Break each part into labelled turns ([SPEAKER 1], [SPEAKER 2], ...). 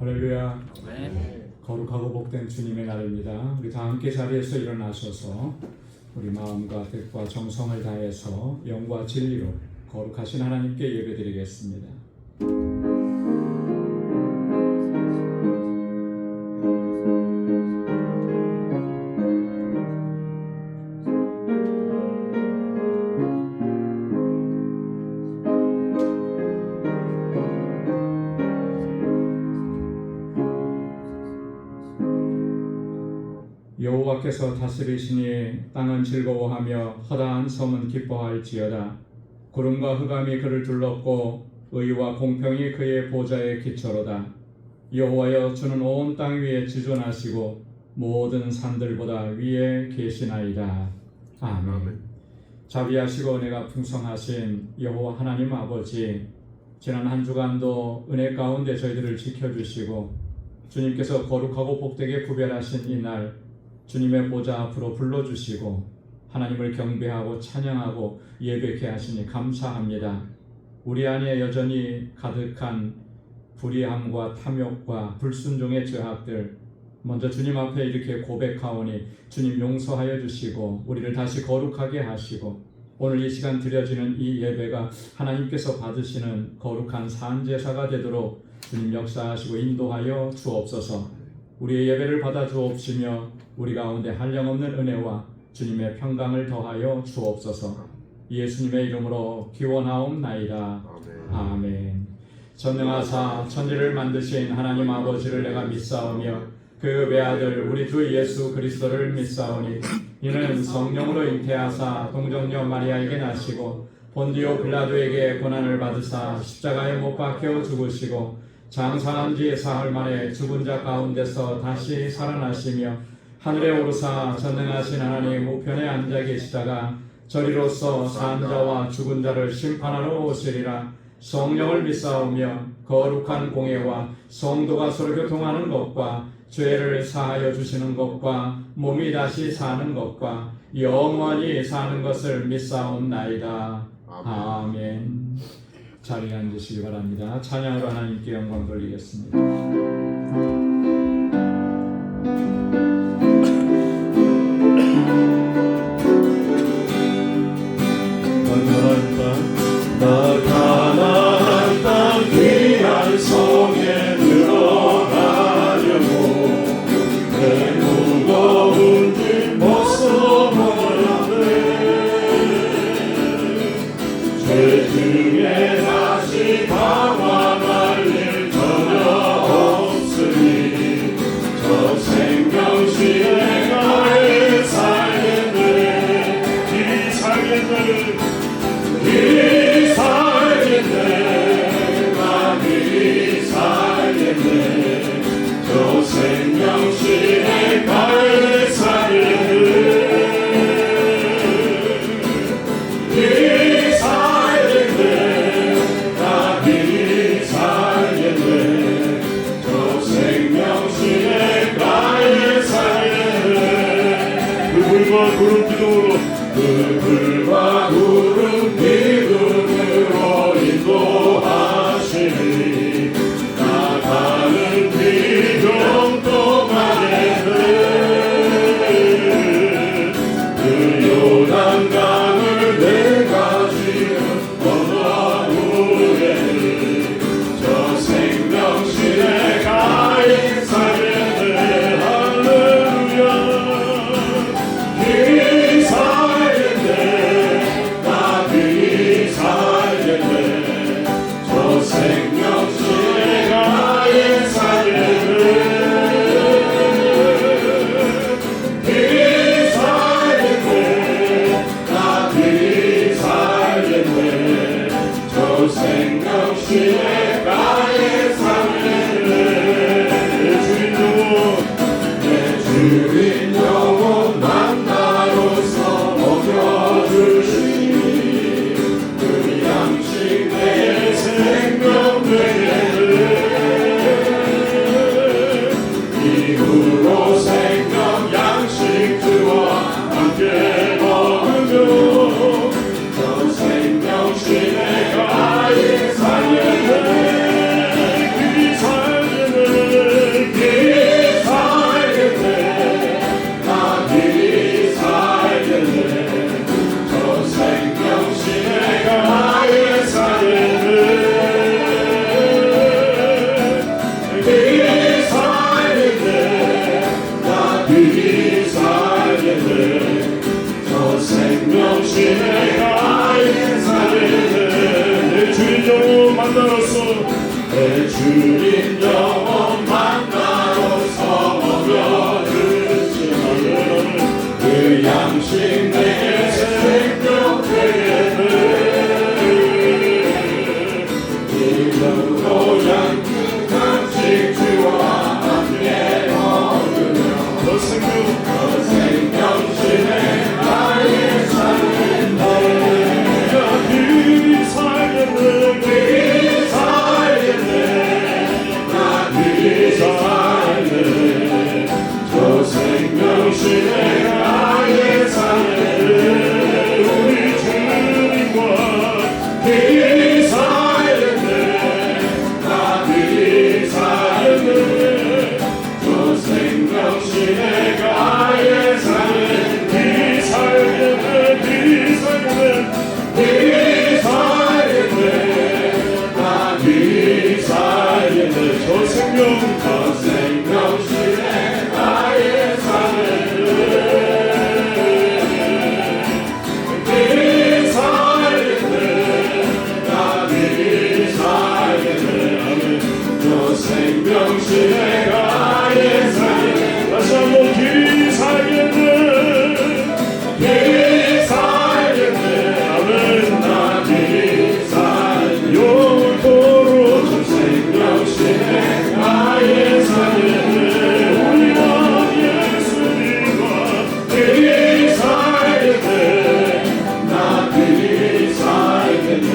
[SPEAKER 1] 할렐루야.
[SPEAKER 2] 네.
[SPEAKER 1] 거룩하고 복된 주님의 날입니다. 우리 다 함께 자리에서 일어나셔서 우리 마음과 뜻과 정성을 다해서 영과 진리로 거룩하신 하나님께 예배드리겠습니다. 여호와께서 다스리시니 땅은 즐거워하며 허다한 섬은 기뻐할지어다. 구름과 흑암이 그를 둘렀고 의와 공평이 그의 보좌의 기초로다. 여호와여, 주는 온 땅 위에 지존하시고 모든 산들보다 위에 계시나이다. 아멘. 자비하시고 은혜가 풍성하신 여호와 하나님 아버지, 지난 한 주간도 은혜 가운데 저희들을 지켜주시고 주님께서 거룩하고 복되게 구별하신 이날 주님의 보좌 앞으로 불러주시고 하나님을 경배하고 찬양하고 예배케 하시니 감사합니다. 우리 안에 여전히 가득한 불의함과 탐욕과 불순종의 죄악들 먼저 주님 앞에 이렇게 고백하오니 주님 용서하여 주시고 우리를 다시 거룩하게 하시고 오늘 이 시간 드려지는 이 예배가 하나님께서 받으시는 거룩한 산제사가 되도록 주님 역사하시고 인도하여 주옵소서. 우리의 예배를 받아 주옵시며 우리 가운데 한량없는 은혜와 주님의 평강을 더하여 주옵소서. 예수님의 이름으로 기원하옵나이다. 아멘. 전능하사 천지를 만드신 하나님 아버지를 내가 믿사오며 그 외아들 우리 주 예수 그리스도를 믿사오니 이는 성령으로 잉태하사 동정녀 마리아에게 나시고 본디오 빌라도에게 고난을 받으사 십자가에 못 박혀 죽으시고 장사한 지 사흘 만에 죽은 자 가운데서 다시 살아나시며 하늘에 오르사 전능하신 하나님 우편에 앉아 계시다가 저리로서 산 자와 죽은 자를 심판하러 오시리라. 성령을 믿사오며 거룩한 공예와 성도가 서로 교통하는 것과 죄를 사하여 주시는 것과 몸이 다시 사는 것과 영원히 사는 것을 믿사옵나이다. 아멘. 자리에 앉으시기 바랍니다. 찬양으로 하나님께 영광 돌리겠습니다.
[SPEAKER 3] 가나안 땅 귀한 성에 들어가려고 내 무거운 짐 벗어버려야 돼. 죄 중에 다시 방황할 일 전혀 없으니 저 생명시에 나의 살겠네. 이 살겠네. 이 살겠네. 나이 살겠네. 저 생명시에 나의 살겠네. 이 살겠네. 나이 살겠네. 저 생명시에 나의 살겠네. 그 불과 구름 기둥으로 그 불과 구름 기둥으로 인도하시니 나가는 비경 동안에는 그 요단강을 내가 지금 건너한 후에는 저 생명시에 가인 살겠네. 할렐루야. 이 살겠네. 나이 살겠네. 저 생명시에 가인 살겠네. 이 살겠네. 나이 살겠네. 저 생명시에 가인 살겠네. 내 주인 영혼, 내 주인 영혼 만나로서 먹여주시니 그 양식 내 생명 되겠네. 이후로 생명 양식 주와 함께 먹으며 저 생명시에 가히 살겠네. 이 살겠네. 만나로서 내 주님 영원 만나로서 먹여주시니 그 양식 내게 생명 되게 이름으로 양식 간식 주와 함께 먹으며 더 생명신의 나의 삶인데 그리 살겠네 그리 살겠네 나 그리 살겠네 저 생명신의 나의 삶인데 우리 주님과 그리 살겠네 나 그리 살겠네 저 생명신의 나의 삶은 그리 살겠네 그리 살겠네 그리 살겠네 나 그리 살겠네 저 생명신의 나의 삶은 그리 살겠네 나 그리 살겠네 저 생명신의 나의 삶은 다시 한번 그리 살겠네 그리 살겠네 아멘 나 그리 살겠네 영원토록 저 생명신의 나의 삶은 우리와 예수님과 그리 살겠네 나 그리 살겠네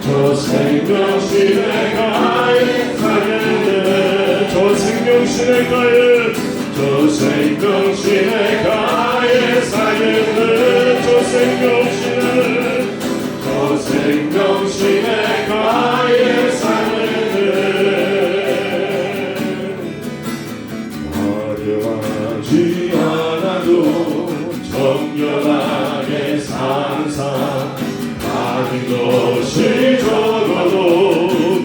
[SPEAKER 3] 저 생명신의 나의 삶은 저 생명신의 가에 저 생명신의 가에 살겠네 저 생명신의 가에 살겠네 화려하지 않아도 정결하게 사는 삶 가진 것이 적어도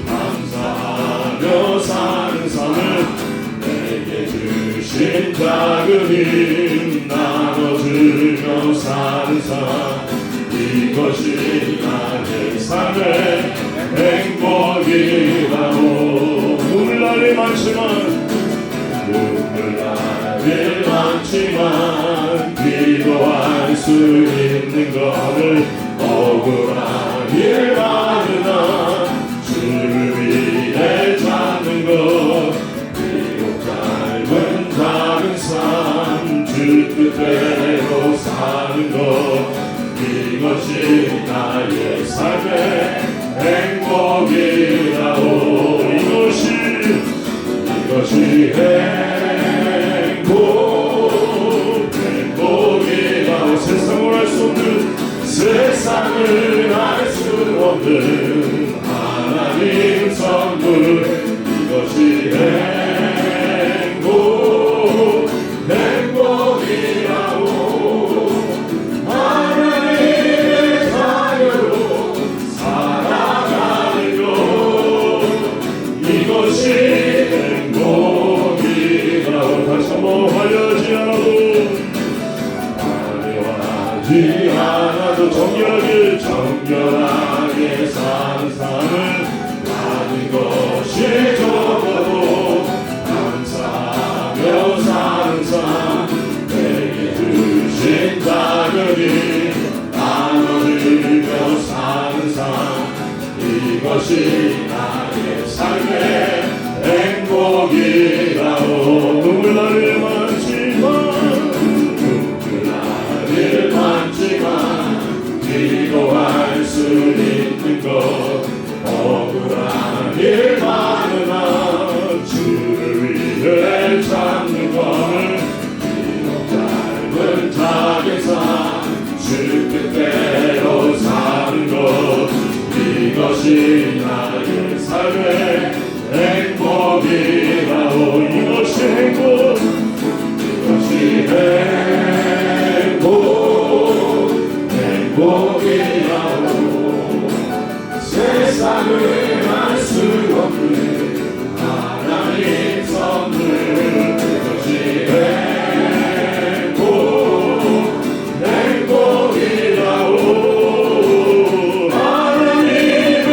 [SPEAKER 3] 감사하며 사는 삶을 내게 주신 작은 힘 나눠주며 사는 삶 이것이 나의 삶의 행복이라고 눈물날이 많지만 기도할 수 있는 것을 억울한 일 많으나 주를 위해 찾는 것 비록 짧은 작은 삶 주 뜻대로 사는 것 이것이 나의 삶의 행복이라고 이것이 행복이라고 세상을 알 수 없는 하나님 선물 이것이 행복이라고 하나님의 자녀로 살아가는 것 이것이 행복이라고 다시 한번 화려하지 않아도 정결하게 사는 삶은 가진 것이 적어도 감사하며 사는 삶 내게 주신 작은 힘 나눠주며 사는 삶 이것이 나의 삶의 행복이라고 눈물나는 많지만 기도할 수 있는 것 억울한 일 많으나 주를 위해 찾는 것은 비록 짧은 작은 삶 주 뜻대로 사는 것 이것이 나의 삶의 행복이라고 이것이 행복이라고 세상을 알 수 없는 하나님 선물 그것이 행복이라고 하나님의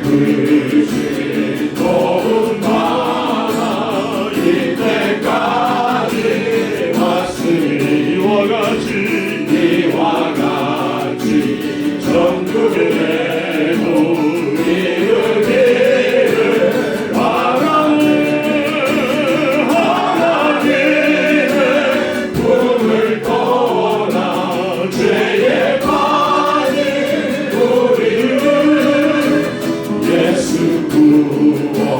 [SPEAKER 3] 베푸신 도움 많아 이때까지 왔으니 이와 같이 전국에도 이루기를 바라는 하나님의 품을 떠나 죄에 빠진 우리를 예수 구원하시고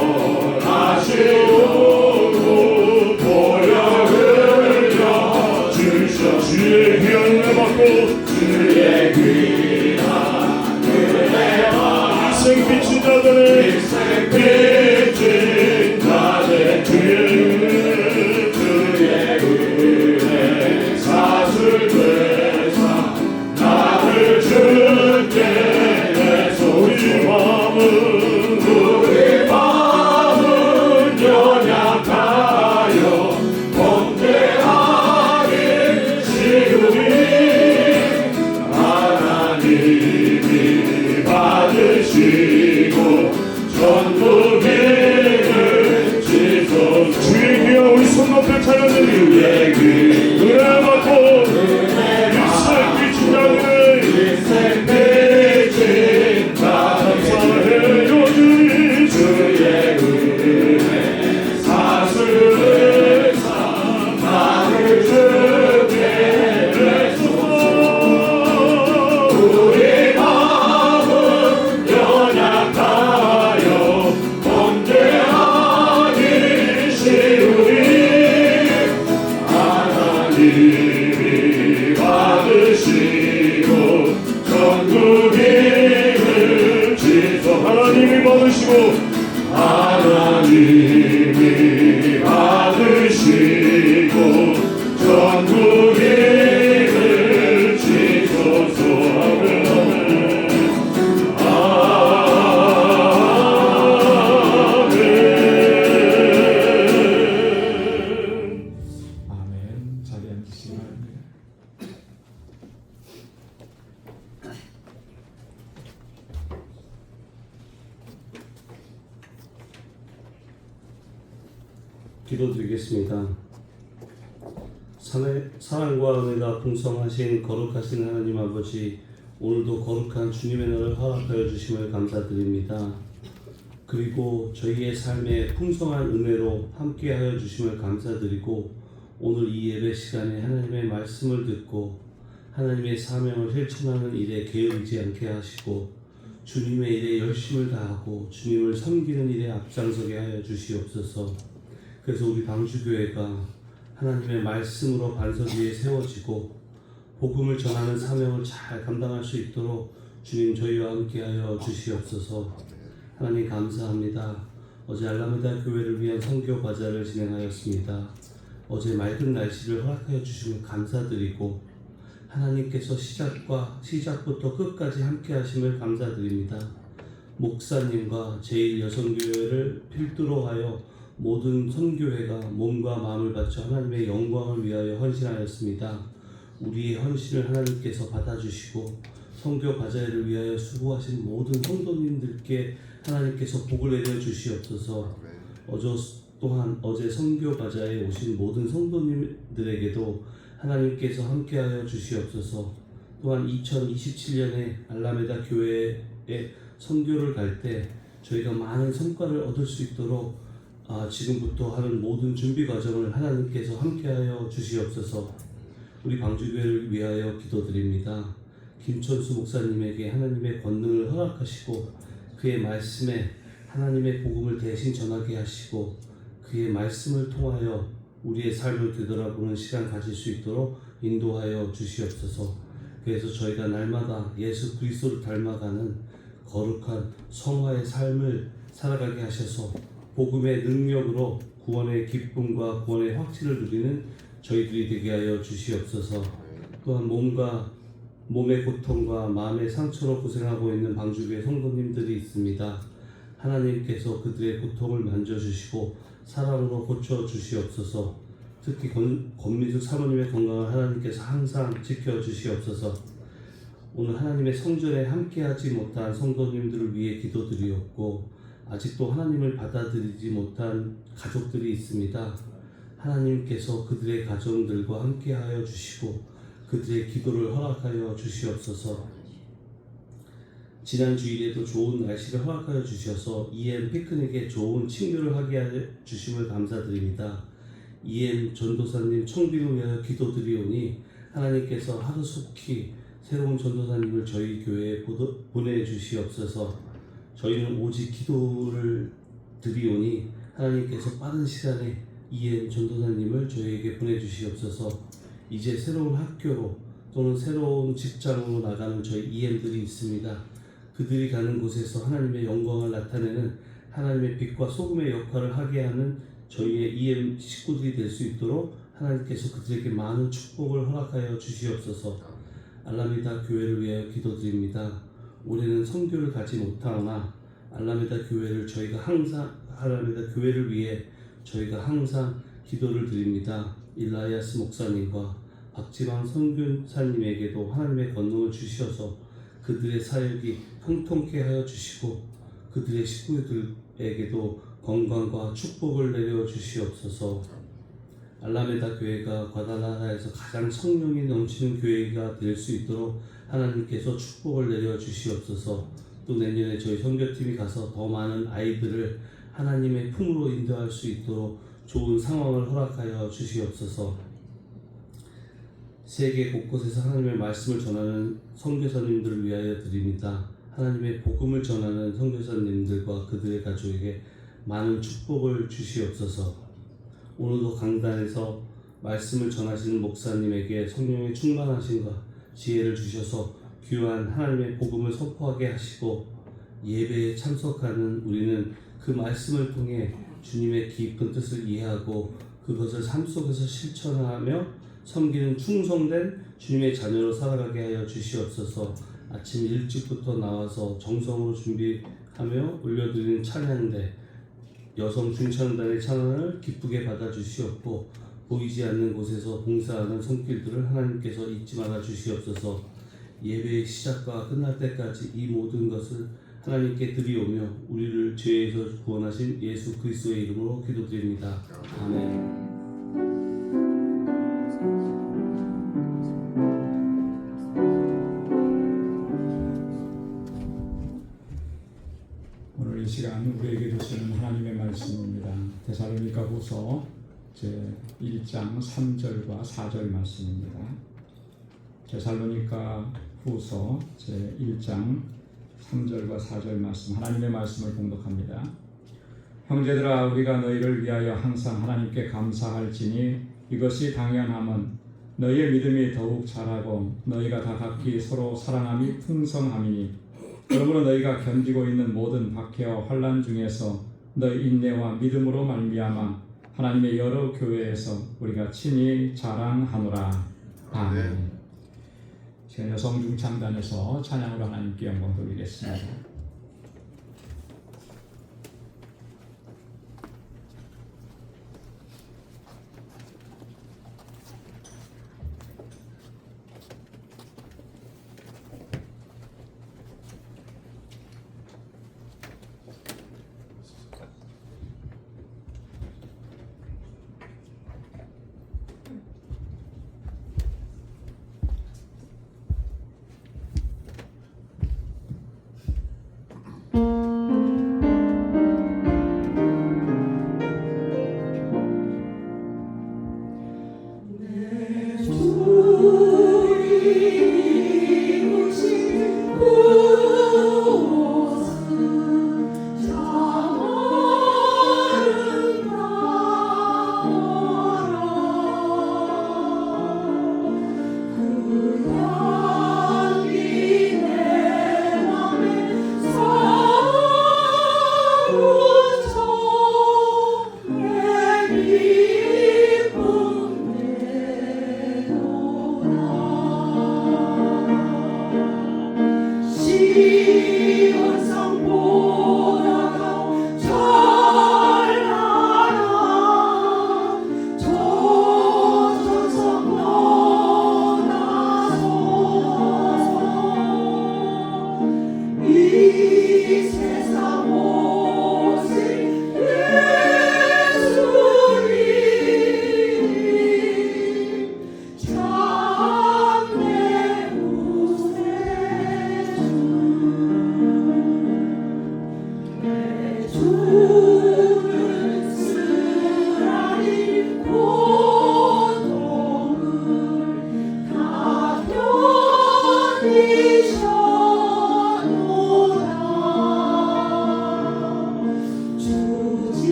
[SPEAKER 3] 보혈 흘려 주셔 주의 귀한 은혜 받고 주의 귀한 은혜 받고 일생 비친 자들의 주의 은혜 사슬되사 나를 주께 내서 우리 마음은 연약하여 범죄하기 쉬우니 하나님이 받으시고 전부기를 지속 주의 귀한 우리 손 높여 찬양드리 주의 은혜 받고 일생 비친 자들의 감사해요 주님 주의 은혜 사슬사 나를 주께 내소서 우리 마음은 연약하여 범죄하기 쉬우니 하나님이 받으시고 전국임을 지속 하나님이 받으시고 전국임을 지소서 아멘
[SPEAKER 1] 아멘. 자리에 앉으시기 바랍니다.
[SPEAKER 2] 기도드리겠습니다. 사랑과 은혜가 풍성하신 거룩하신 하나님 아버지, 오늘도 거룩한 주님의 날을 허락하여 주심을 감사드립니다. 그리고 저희의 삶에 풍성한 은혜로 함께하여 주심을 감사드리고, 오늘 이 예배 시간에 하나님의 말씀을 듣고 하나님의 사명을 실천하는 일에 게으르지 않게 하시고 주님의 일에 열심을 다하고 주님을 섬기는 일에 앞장서게 하여 주시옵소서. 그래서 우리 방주교회가 하나님의 말씀으로 반석 위에 세워지고 복음을 전하는 사명을 잘 감당할 수 있도록 주님 저희와 함께하여 주시옵소서. 하나님 감사합니다. 어제 알라메다 교회를 위한 선교 과자를 진행하였습니다. 어제 맑은 날씨를 허락하여 주시면 감사드리고 하나님께서 시작부터 끝까지 함께하심을 감사드립니다. 목사님과 제1여성교회를 필두로 하여 모든 선교회가 몸과 마음을 바쳐 하나님의 영광을 위하여 헌신하였습니다. 우리의 헌신을 하나님께서 받아주시고 선교 과자회를 위하여 수고하신 모든 성도님들께 하나님께서 복을 내려 주시옵소서. 또한 어제 선교 과자에 오신 모든 성도님들에게도 하나님께서 함께하여 주시옵소서. 또한 2027년에 알라메다 교회에 선교를 갈 때 저희가 많은 성과를 얻을 수 있도록 지금부터 하는 모든 준비 과정을 하나님께서 함께하여 주시옵소서. 우리 방주교회를 위하여 기도드립니다. 김천수 목사님에게 하나님의 권능을 허락하시고 그의 말씀에 하나님의 복음을 대신 전하게 하시고 그의 말씀을 통하여 우리의 삶을 되돌아보는 시간 가질 수 있도록 인도하여 주시옵소서. 그래서 저희가 날마다 예수 그리스도를 닮아가는 거룩한 성화의 삶을 살아가게 하셔서 복음의 능력으로 구원의 기쁨과 구원의 확신을 누리는 저희들이 되게 하여 주시옵소서. 또한 몸의 고통과 마음의 상처로 고생하고 있는 방주교회 성도님들이 있습니다. 하나님께서 그들의 고통을 만져주시고 사랑으로 고쳐주시옵소서. 특히 권민숙 사모님의 건강을 하나님께서 항상 지켜주시옵소서. 오늘 하나님의 성전에 함께하지 못한 성도님들을 위해 기도드리옵고 아직도 하나님을 받아들이지 못한 가족들이 있습니다. 하나님께서 그들의 가정들과 함께하여 주시고 그들의 기도를 허락하여 주시옵소서. 지난 주일에도 좋은 날씨를 허락하여 주셔서 EM 피크닉에 좋은 친교를 하게 해 주심을 감사드립니다. EM 전도사님 청빙을 위하여 기도드리오니 하나님께서 하루속히 새로운 전도사님을 저희 교회에 보내주시옵소서. 저희는 오직 기도를 드리오니 하나님께서 빠른 시간에 EM 전도사님을 저희에게 보내주시옵소서. 이제 새로운 학교로 또는 새로운 직장으로 나가는 저희 EM들이 있습니다. 그들이 가는 곳에서 하나님의 영광을 나타내는 하나님의 빛과 소금의 역할을 하게 하는 저희의 EM 식구들이 될 수 있도록 하나님께서 그들에게 많은 축복을 허락하여 주시옵소서. 알라메다 교회를 위하여 기도드립니다. 올해는 선교를 가지 못하오나 알라메다 교회를 위해 저희가 항상 기도를 드립니다. 일라이아스 목사님과 박지방 선교사님에게도 하나님의 권능을 주셔서 그들의 사역이 형통케 하여 주시고 그들의 식구들에게도 건강과 축복을 내려 주시옵소서. 알라메다 교회가 과다나라에서 가장 성령이 넘치는 교회가 될 수 있도록 하나님께서 축복을 내려 주시옵소서. 또 내년에 저희 선교팀이 가서 더 많은 아이들을 하나님의 품으로 인도할 수 있도록 좋은 상황을 허락하여 주시옵소서. 세계 곳곳에서 하나님의 말씀을 전하는 선교사님들을 위하여 드립니다. 하나님의 복음을 전하는 선교사님들과 그들의 가족에게 많은 축복을 주시옵소서. 오늘도 강단에서 말씀을 전하시는 목사님에게 성령의 충만하심과 지혜를 주셔서 귀한 하나님의 복음을 선포하게 하시고 예배에 참석하는 우리는 그 말씀을 통해 주님의 깊은 뜻을 이해하고 그것을 삶 속에서 실천하며 섬기는 충성된 주님의 자녀로 살아가게 하여 주시옵소서. 아침 일찍부터 나와서 정성으로 준비하며 올려드리는 찬양대 여성 중창단의 찬양을 기쁘게 받아 주시옵고 보이지 않는 곳에서 봉사하는 손길들을 하나님께서 잊지 말아 주시옵소서. 예배의 시작과 끝날 때까지 이 모든 것을 하나님께 드리오며 우리를 죄에서 구원하신 예수 그리스도의 이름으로 기도드립니다. 아멘.
[SPEAKER 1] 오늘 이 시간 우리에게 주시는 하나님의 말씀입니다. 데살로니가후서 제1장 3절과 4절 말씀입니다. 데살로니가후서 제1장 3절과 4절 말씀, 하나님의 말씀을 봉독합니다. 형제들아, 우리가 너희를 위하여 항상 하나님께 감사할지니 이것이 당연함은 너희의 믿음이 더욱 자라고 너희가 다 각기 서로 사랑함이 풍성함이니 그러므로 너희가 견디고 있는 모든 박해와 환난 중에서 너희 인내와 믿음으로 말미암아 하나님의 여러 교회에서 우리가 친히 자랑하노라. 아멘. 여성 중창단에서 찬양으로 하나님께 영광 돌리겠습니다.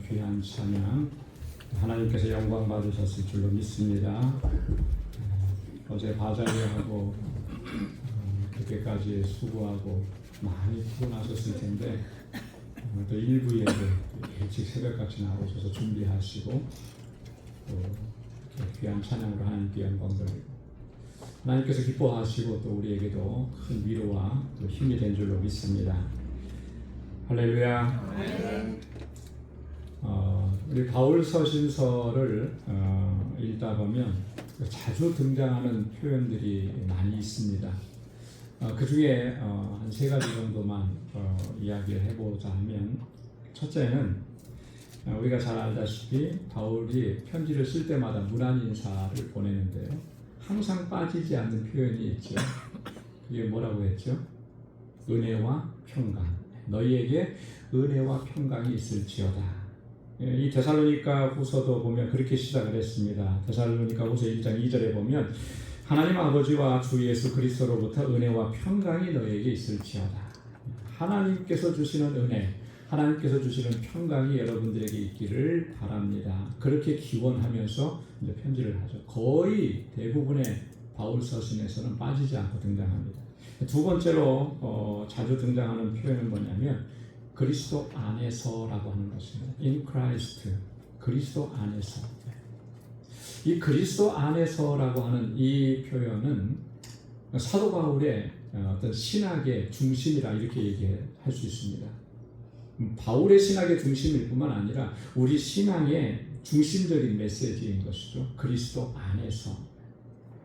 [SPEAKER 1] 귀한 찬양 하나님께서 영광 받으셨을 줄로 믿습니다. 어제 바자회하고 그때까지 수고하고 많이 피곤하셨을 텐데 또 일부에도 일찍 새벽같이 나오셔서 준비하시고 또 귀한 찬양으로 하나님께 영광 돌리고 하나님께서 기뻐하시고 또 우리에게도 큰 위로와 또 힘이 된 줄로 믿습니다. 할렐루야. 우리 바울 서신서를 읽다 보면 자주 등장하는 표현들이 많이 있습니다. 그 중에 한 세 가지 정도만 이야기를 해보자 하면, 첫째는 우리가 잘 알다시피 바울이 편지를 쓸 때마다 문안 인사를 보내는데요, 항상 빠지지 않는 표현이 있죠. 그게 뭐라고 했죠? 은혜와 평강, 너희에게 은혜와 평강이 있을지어다. 이 데살로니가 후서도 보면 그렇게 시작을 했습니다. 데살로니가 후서 1장 2절에 보면 하나님 아버지와 주 예수 그리스도로부터 은혜와 평강이 너에게 있을지어다. 하나님께서 주시는 은혜, 하나님께서 주시는 평강이 여러분들에게 있기를 바랍니다. 그렇게 기원하면서 이제 편지를 하죠. 거의 대부분의 바울 서신에서는 빠지지 않고 등장합니다. 두 번째로 자주 등장하는 표현은 뭐냐면 그리스도 안에서라고 하는 것입니다. In Christ, 그리스도 안에서. 이 그리스도 안에서라고 하는 이 표현은 사도 바울의 어떤 신학의 중심이라 이렇게 얘기할 수 있습니다. 바울의 신학의 중심일 뿐만 아니라 우리 신앙의 중심적인 메시지인 것이죠. 그리스도 안에서.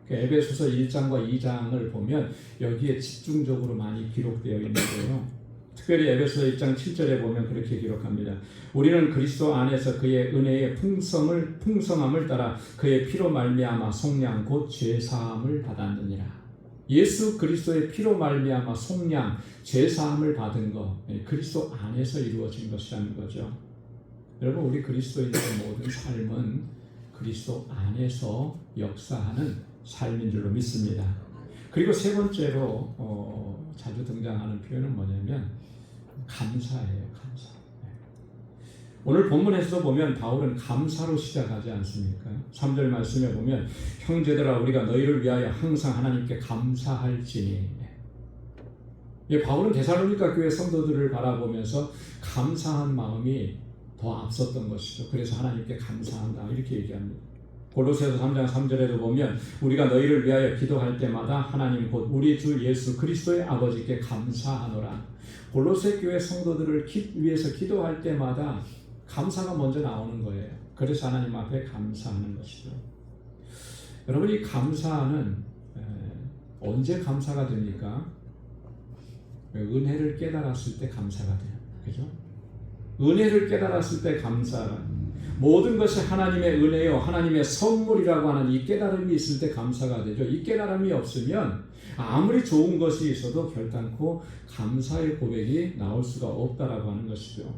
[SPEAKER 1] 에베소서 1장과 2장을 보면 여기에 집중적으로 많이 기록되어 있는데요. 특별히 에베소서 1장 7절에 보면 그렇게 기록합니다. 우리는 그리스도 안에서 그의 은혜의 풍성함을 따라 그의 피로 말미암아 속량 곧 죄사함을 받았느니라. 예수 그리스도의 피로 말미암아 속량, 죄사함을 받은 것, 그리스도 안에서 이루어진 것이라는 거죠. 여러분, 우리 그리스도인의 모든 삶은 그리스도 안에서 역사하는 삶인 줄로 믿습니다. 그리고 세 번째로 자주 등장하는 표현은 뭐냐면 감사예요. 감사. 오늘 본문에서도 보면 바울은 감사로 시작하지 않습니까? 3절 말씀에 보면 형제들아 우리가 너희를 위하여 항상 하나님께 감사할지니. 바울은 데살로니가 교회 성도들을 바라보면서 감사한 마음이 더 앞섰던 것이죠. 그래서 하나님께 감사한다 이렇게 얘기합니다. 골로새서 3장 3절에도 보면 우리가 너희를 위하여 기도할 때마다 하나님 곧 우리 주 예수 그리스도의 아버지께 감사하노라. 골로새 교회 성도들을 위해서 기도할 때마다 감사가 먼저 나오는 거예요. 그래서 하나님 앞에 감사하는 것이죠. 여러분, 이 감사는 언제 감사가 됩니까? 은혜를 깨달았을 때 감사가 돼요. 그죠? 은혜를 깨달았을 때 감사라. 모든 것이 하나님의 은혜요, 하나님의 선물이라고 하는 이 깨달음이 있을 때 감사가 되죠. 이 깨달음이 없으면 아무리 좋은 것이 있어도 결단코 감사의 고백이 나올 수가 없다라고 하는 것이죠.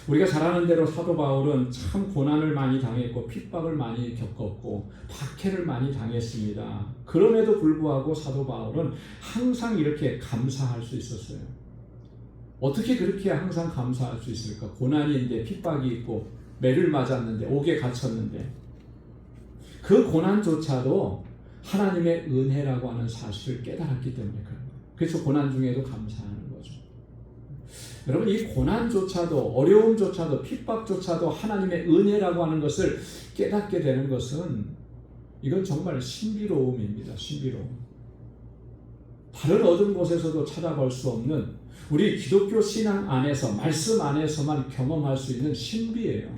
[SPEAKER 1] 우리가 잘 아는 대로 사도 바울은 참 고난을 많이 당했고 핍박을 많이 겪었고 박해를 많이 당했습니다. 그럼에도 불구하고 사도 바울은 항상 이렇게 감사할 수 있었어요. 어떻게 그렇게 항상 감사할 수 있을까? 고난인데, 핍박이 있고, 매를 맞았는데, 옥에 갇혔는데, 그 고난조차도 하나님의 은혜라고 하는 사실을 깨달았기 때문에 그런 거예요. 그래서 고난 중에도 감사하는 거죠. 여러분, 이 고난조차도, 어려움조차도, 핍박조차도 하나님의 은혜라고 하는 것을 깨닫게 되는 것은 이건 정말 신비로움입니다. 신비로움. 다른 어떤 곳에서도 찾아볼 수 없는 우리 기독교 신앙 안에서, 말씀 안에서만 경험할 수 있는 신비예요.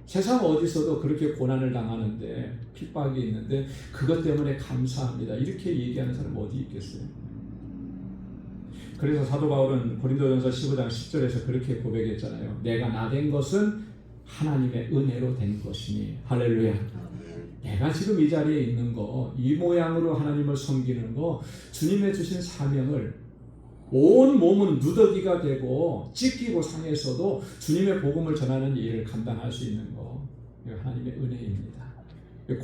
[SPEAKER 1] 세상 어디서도 그렇게 고난을 당하는데, 핍박이 있는데 그것 때문에 감사합니다 이렇게 얘기하는 사람 어디 있겠어요? 그래서 사도 바울은 고린도전서 15장 10절에서 그렇게 고백했잖아요. 내가 나된 것은 하나님의 은혜로 된 것이니. 할렐루야. 내가 지금 이 자리에 있는 거, 이 모양으로 하나님을 섬기는 거, 주님의 주신 사명을 온 몸은 누더기가 되고 찢기고 상해서도 주님의 복음을 전하는 일을 감당할 수 있는 거, 이거 하나님의 은혜입니다.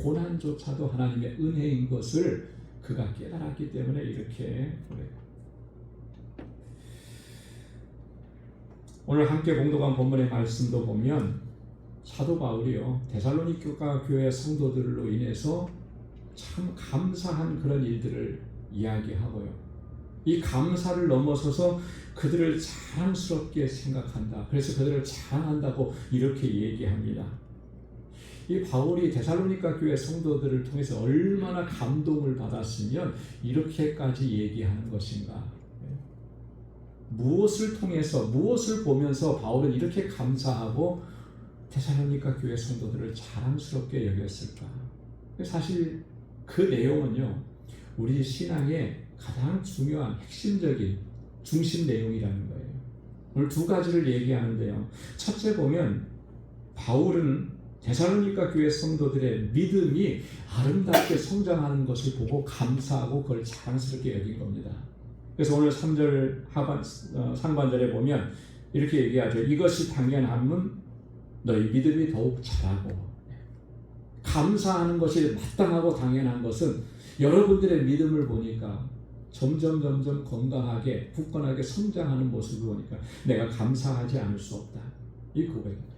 [SPEAKER 1] 고난조차도 하나님의 은혜인 것을 그가 깨달았기 때문에 이렇게 그래요. 오늘 함께 봉독한 본문의 말씀도 보면 사도 바울이요, 데살로니가 교회 성도들로 인해서 참 감사한 그런 일들을 이야기하고요. 이 감사를 넘어서서 그들을 자랑스럽게 생각한다. 그래서 그들을 자랑한다고 이렇게 얘기합니다. 이 바울이 데살로니가 교회 성도들을 통해서 얼마나 감동을 받았으면 이렇게까지 얘기하는 것인가? 무엇을 통해서, 무엇을 보면서 바울은 이렇게 감사하고 데살로니가 교회 성도들을 자랑스럽게 여겼을까? 사실 그 내용은요, 우리 신앙의 가장 중요한 핵심적인 중심 내용이라는 거예요. 오늘 두 가지를 얘기하는데요. 첫째 보면 바울은 데살로니가 교회 성도들의 믿음이 아름답게 성장하는 것을 보고 감사하고 그걸 자랑스럽게 여긴 겁니다. 그래서 오늘 3절 상반절에 보면 이렇게 얘기하죠. 이것이 당연함은 너희 믿음이 더욱 자라고. 감사하는 것이 마땅하고 당연한 것은 여러분들의 믿음을 보니까 점점 건강하게 굳건하게 성장하는 모습을 보니까 내가 감사하지 않을 수 없다. 이 고백입니다.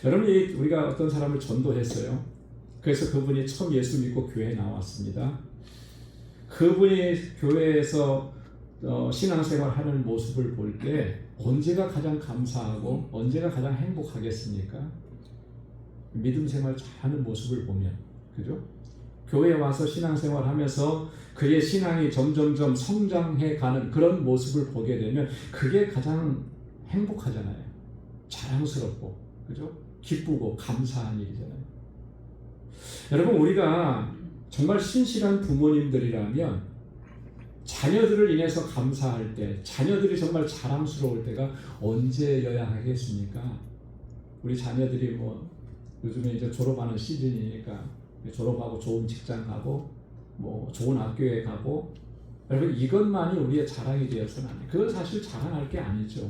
[SPEAKER 1] 여러분, 우리가 어떤 사람을 전도했어요. 그래서 그분이 처음 예수 믿고 교회에 나왔습니다. 그분이 교회에서 신앙생활하는 모습을 볼 때 언제가 가장 감사하고 언제가 가장 행복하겠습니까? 믿음 생활 잘하는 모습을 보면, 그죠? 교회에 와서 신앙생활하면서 그의 신앙이 점점점 성장해가는 그런 모습을 보게 되면 그게 가장 행복하잖아요. 자랑스럽고, 그죠? 기쁘고 감사한 일이잖아요. 여러분, 우리가 정말 신실한 부모님들이라면 자녀들을 인해서 감사할 때, 자녀들이 정말 자랑스러울 때가 언제여야 하겠습니까? 우리 자녀들이 요즘에 이제 졸업하는 시즌이니까 졸업하고 좋은 직장 가고 좋은 학교에 가고, 여러분, 이것만이 우리의 자랑이 되어서는 안 돼요. 그건 사실 자랑할 게 아니죠.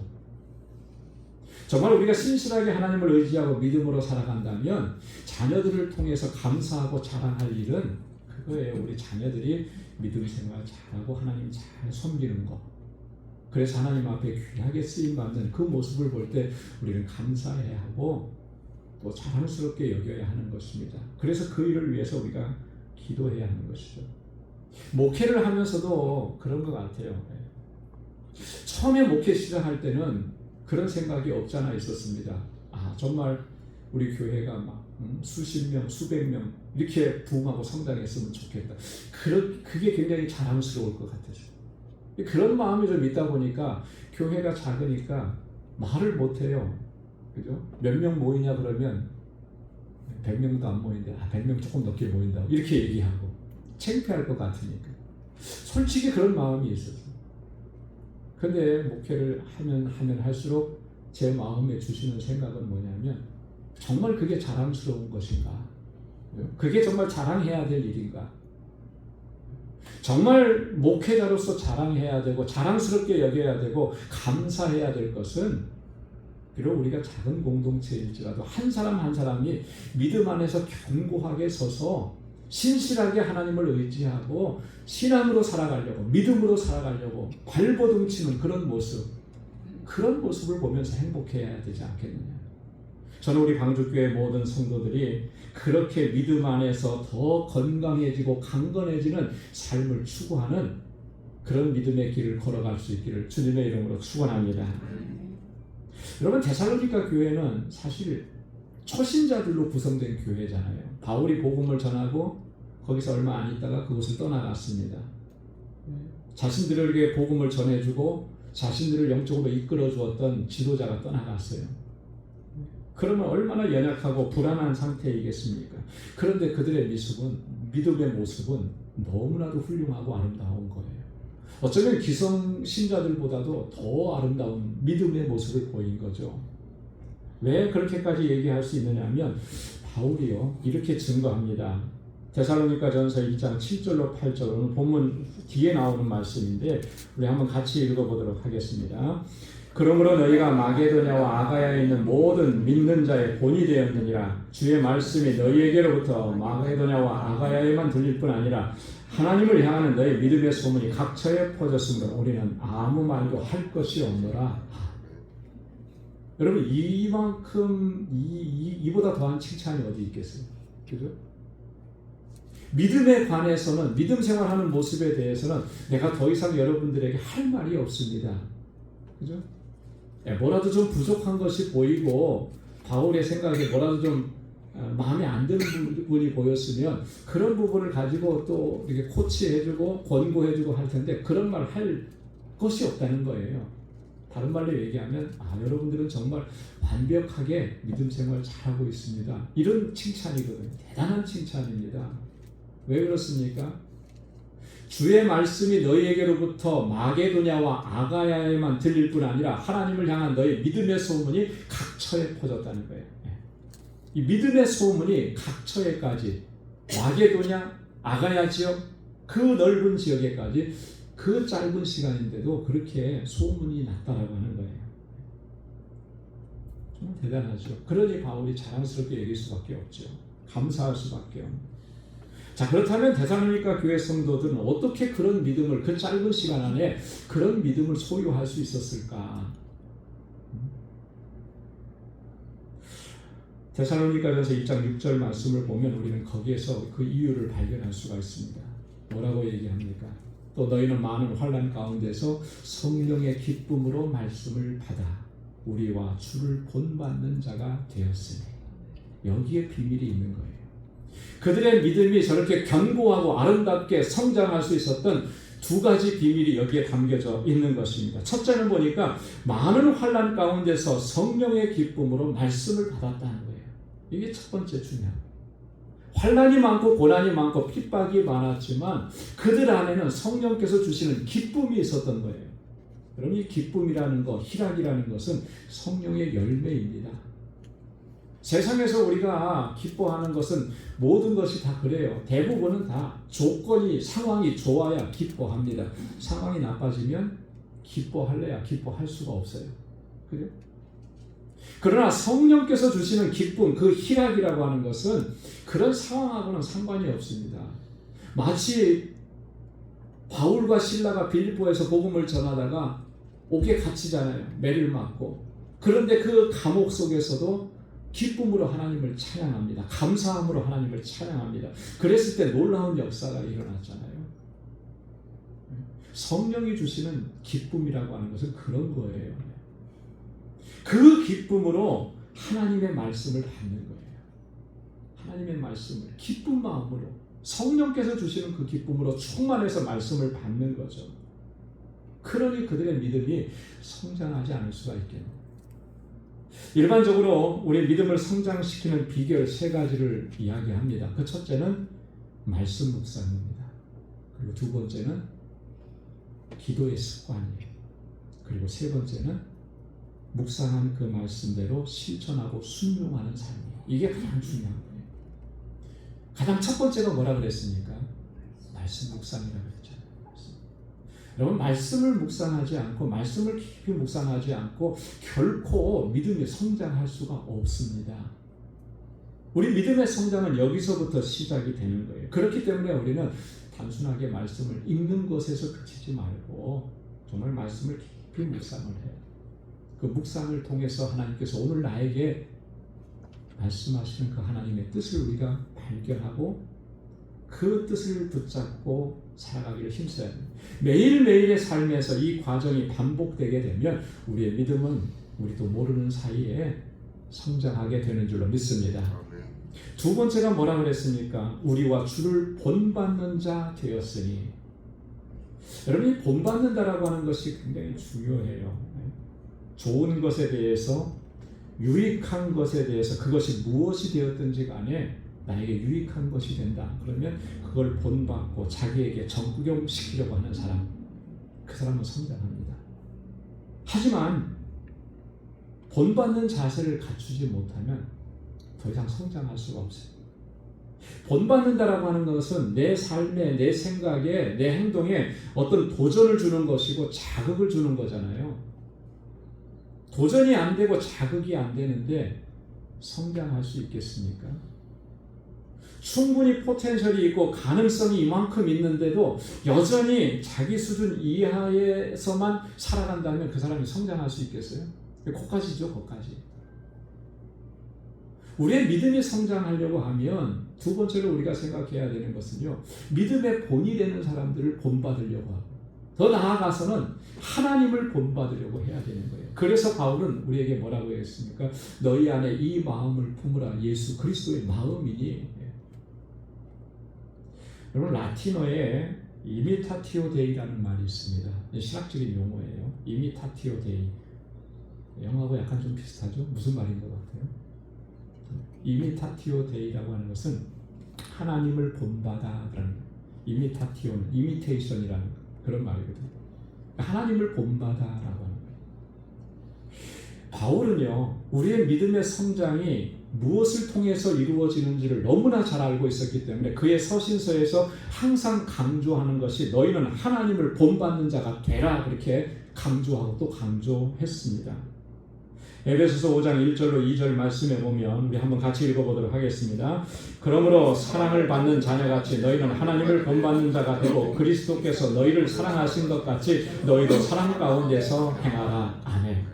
[SPEAKER 1] 정말 우리가 신실하게 하나님을 의지하고 믿음으로 살아간다면 자녀들을 통해서 감사하고 자랑할 일은 그거예요. 우리 자녀들이 믿음 생활 잘하고 하나님 잘 섬기는 것. 그래서 하나님 앞에 귀하게 쓰임받는 그 모습을 볼 때 우리는 감사해야 하고 또 자랑스럽게 여겨야 하는 것입니다. 그래서 그 일을 위해서 우리가 기도해야 하는 것이죠. 목회를 하면서도 그런 것 같아요. 처음에 목회 시작할 때는 그런 생각이 없잖아 있었습니다. 아, 정말 우리 교회가 막 수십 명, 수백 명 이렇게 부흥하고 성장했으면 좋겠다. 그게 굉장히 자랑스러울 것 같아서. 그런 마음이 좀 있다 보니까 교회가 작으니까 말을 못해요. 그죠? 몇 명 모이냐 그러면 100명도 안 모이는데 100명 조금 넘게 모인다고 이렇게 얘기하고 창피할 것 같으니까. 솔직히 그런 마음이 있었어요. 근데 목회를 하면 할수록 제 마음에 주시는 생각은 뭐냐면 정말 그게 자랑스러운 것인가? 그게 정말 자랑해야 될 일인가? 정말 목회자로서 자랑해야 되고 자랑스럽게 여겨야 되고 감사해야 될 것은 비록 우리가 작은 공동체일지라도 한 사람 한 사람이 믿음 안에서 견고하게 서서 신실하게 하나님을 의지하고 신앙으로 살아가려고 믿음으로 살아가려고 발버둥치는 그런 모습을 보면서 행복해야 되지 않겠느냐. 저는 우리 방주교회 모든 성도들이 그렇게 믿음 안에서 더 건강해지고 강건해지는 삶을 추구하는 그런 믿음의 길을 걸어갈 수 있기를 주님의 이름으로 축원합니다. 여러분, 데살로니가 교회는 사실 초신자들로 구성된 교회잖아요. 바울이 복음을 전하고 거기서 얼마 안 있다가 그곳을 떠나갔습니다. 자신들에게 복음을 전해주고 자신들을 영적으로 이끌어 주었던 지도자가 떠나갔어요. 그러면 얼마나 연약하고 불안한 상태이겠습니까? 그런데 그들의 믿음의 모습은 너무나도 훌륭하고 아름다운 거예요. 어쩌면 기성 신자들보다도 더 아름다운 믿음의 모습을 보인 거죠. 왜 그렇게까지 얘기할 수 있느냐 하면 바울이요 이렇게 증거합니다. 데살로니가 전서 2장 7절로 8절은 본문 뒤에 나오는 말씀인데 우리 한번 같이 읽어보도록 하겠습니다. 그러므로 너희가 마게도냐와 아가야에 있는 모든 믿는 자의 본이 되었느니라. 주의 말씀이 너희에게로부터 마게도냐와 아가야에만 들릴 뿐 아니라 하나님을 향하는 너희 믿음의 소문이 각처에 퍼졌으므로 우리는 아무 말도 할 것이 없노라. 여러분, 이만큼 이보다 더한 칭찬이 어디 있겠어요? 그죠? 믿음에 관해서는, 믿음 생활하는 모습에 대해서는 내가 더 이상 여러분들에게 할 말이 없습니다. 그죠? 뭐라도 좀 부족한 것이 보이고 바울의 생각에 뭐라도 좀 마음에 안 드는 부분이 보였으면 그런 부분을 가지고 또 이렇게 코치해주고 권고해주고 할 텐데 그런 말 할 것이 없다는 거예요. 다른 말로 얘기하면 여러분들은 정말 완벽하게 믿음 생활 잘하고 있습니다. 이런 칭찬이거든요. 대단한 칭찬입니다. 왜 그렇습니까? 주의 말씀이 너희에게로부터 마게도냐와 아가야에만 들릴 뿐 아니라 하나님을 향한 너희 믿음의 소문이 각처에 퍼졌다는 거예요. 이 믿음의 소문이 각처에까지, 마게도냐, 아가야 지역, 그 넓은 지역에까지 그 짧은 시간인데도 그렇게 소문이 났다라고 하는 거예요. 정말 대단하죠. 그러니 바울이 자랑스럽게 여길 수밖에 없죠. 감사할 수밖에 없는. 자, 그렇다면 데살로니가 교회 성도들은 어떻게 그런 믿음을 그 짧은 시간 안에 그런 믿음을 소유할 수 있었을까? 데살로니가전서 1장 6절 말씀을 보면 우리는 거기에서 그 이유를 발견할 수가 있습니다. 뭐라고 얘기합니까? 또 너희는 많은 환난 가운데서 성령의 기쁨으로 말씀을 받아 우리와 주를 본받는 자가 되었으니. 여기에 비밀이 있는 거예요. 그들의 믿음이 저렇게 견고하고 아름답게 성장할 수 있었던 두 가지 비밀이 여기에 담겨져 있는 것입니다. 첫째는 보니까 많은 환난 가운데서 성령의 기쁨으로 말씀을 받았다는 거예요. 이게 첫 번째 중요한 거예요. 환난이 많고 고난이 많고 핍박이 많았지만 그들 안에는 성령께서 주시는 기쁨이 있었던 거예요. 여러분, 이 기쁨이라는 것, 희락이라는 것은 성령의 열매입니다. 세상에서 우리가 기뻐하는 것은 모든 것이 다 그래요. 대부분은 다 상황이 좋아야 기뻐합니다. 상황이 나빠지면 기뻐할래야 기뻐할 수가 없어요. 그래요? 그러나 성령께서 주시는 기쁨, 그 희락이라고 하는 것은 그런 상황하고는 상관이 없습니다. 마치 바울과 실라가 빌립보에서 복음을 전하다가 옥에 갇히잖아요. 매를 맞고. 그런데 그 감옥 속에서도 기쁨으로 하나님을 찬양합니다. 감사함으로 하나님을 찬양합니다. 그랬을 때 놀라운 역사가 일어났잖아요. 성령이 주시는 기쁨이라고 하는 것은 그런 거예요. 그 기쁨으로 하나님의 말씀을 받는 거예요. 하나님의 말씀을 기쁜 마음으로 성령께서 주시는 그 기쁨으로 충만해서 말씀을 받는 거죠. 그러니 그들의 믿음이 성장하지 않을 수가 있겠네요. 일반적으로 우리 믿음을 성장시키는 비결 세 가지를 이야기합니다. 그 첫째는 말씀 묵상입니다. 그리고 두 번째는 기도의 습관이에요. 그리고 세 번째는 묵상한 그 말씀대로 실천하고 순종하는 삶이에요. 이게 가장 중요한 거예요. 가장 첫 번째가 뭐라 그랬습니까? 말씀 묵상이라고 했죠. 여러분, 말씀을 묵상하지 않고 말씀을 깊이 묵상하지 않고 결코 믿음이 성장할 수가 없습니다. 우리 믿음의 성장은 여기서부터 시작이 되는 거예요. 그렇기 때문에 우리는 단순하게 말씀을 읽는 것에서 그치지 말고 정말 말씀을 깊이 묵상을 해요. 그 묵상을 통해서 하나님께서 오늘 나에게 말씀하시는 그 하나님의 뜻을 우리가 발견하고 그 뜻을 붙잡고 살아가기를 힘써야 합니다. 매일매일의 삶에서 이 과정이 반복되게 되면 우리의 믿음은 우리도 모르는 사이에 성장하게 되는 줄로 믿습니다. 두 번째가 뭐라 그랬습니까? 우리와 주를 본받는 자 되었으니. 여러분이 본받는다라고 하는 것이 굉장히 중요해요. 좋은 것에 대해서, 유익한 것에 대해서 그것이 무엇이 되었든지 간에 나에게 유익한 것이 된다. 그러면 그걸 본받고 자기에게 적용시키려고 하는 사람, 그 사람은 성장합니다. 하지만 본받는 자세를 갖추지 못하면 더 이상 성장할 수가 없어요. 본받는다라고 하는 것은 내 삶에, 내 생각에, 내 행동에 어떤 도전을 주는 것이고 자극을 주는 거잖아요. 도전이 안 되고 자극이 안 되는데 성장할 수 있겠습니까? 충분히 포텐셜이 있고 가능성이 이만큼 있는데도 여전히 자기 수준 이하에서만 살아간다면 그 사람이 성장할 수 있겠어요? 거기까지죠, 거기까지. 우리의 믿음이 성장하려고 하면 두 번째로 우리가 생각해야 되는 것은요, 믿음의 본이 되는 사람들을 본받으려고 하고 더 나아가서는 하나님을 본받으려고 해야 되는 거예요. 그래서 바울은 우리에게 뭐라고 했습니까? 너희 안에 이 마음을 품으라. 예수 그리스도의 마음이니. 여러분, 라틴어에 이미타티오 데이라는 말이 있습니다. 신학적인 용어예요. 이미타티오 데이. 영어하고 약간 좀 비슷하죠? 무슨 말인 것 같아요? 이미타티오 데이라고 하는 것은 하나님을 본받아라는, 이미타티오는 이미테이션이라는 그런 말이거든요. 하나님을 본받아라고 하는 거예요. 바울은요, 우리의 믿음의 성장이 무엇을 통해서 이루어지는지를 너무나 잘 알고 있었기 때문에 그의 서신서에서 항상 강조하는 것이 너희는 하나님을 본받는 자가 되라, 그렇게 강조하고 또 강조했습니다. 에베소서 5장 1절로 2절 말씀에 보면 우리 한번 같이 읽어보도록 하겠습니다. 그러므로 사랑을 받는 자녀같이 너희는 하나님을 본받는 자가 되고 그리스도께서 너희를 사랑하신 것 같이 너희도 사랑 가운데서 행하라. 아멘.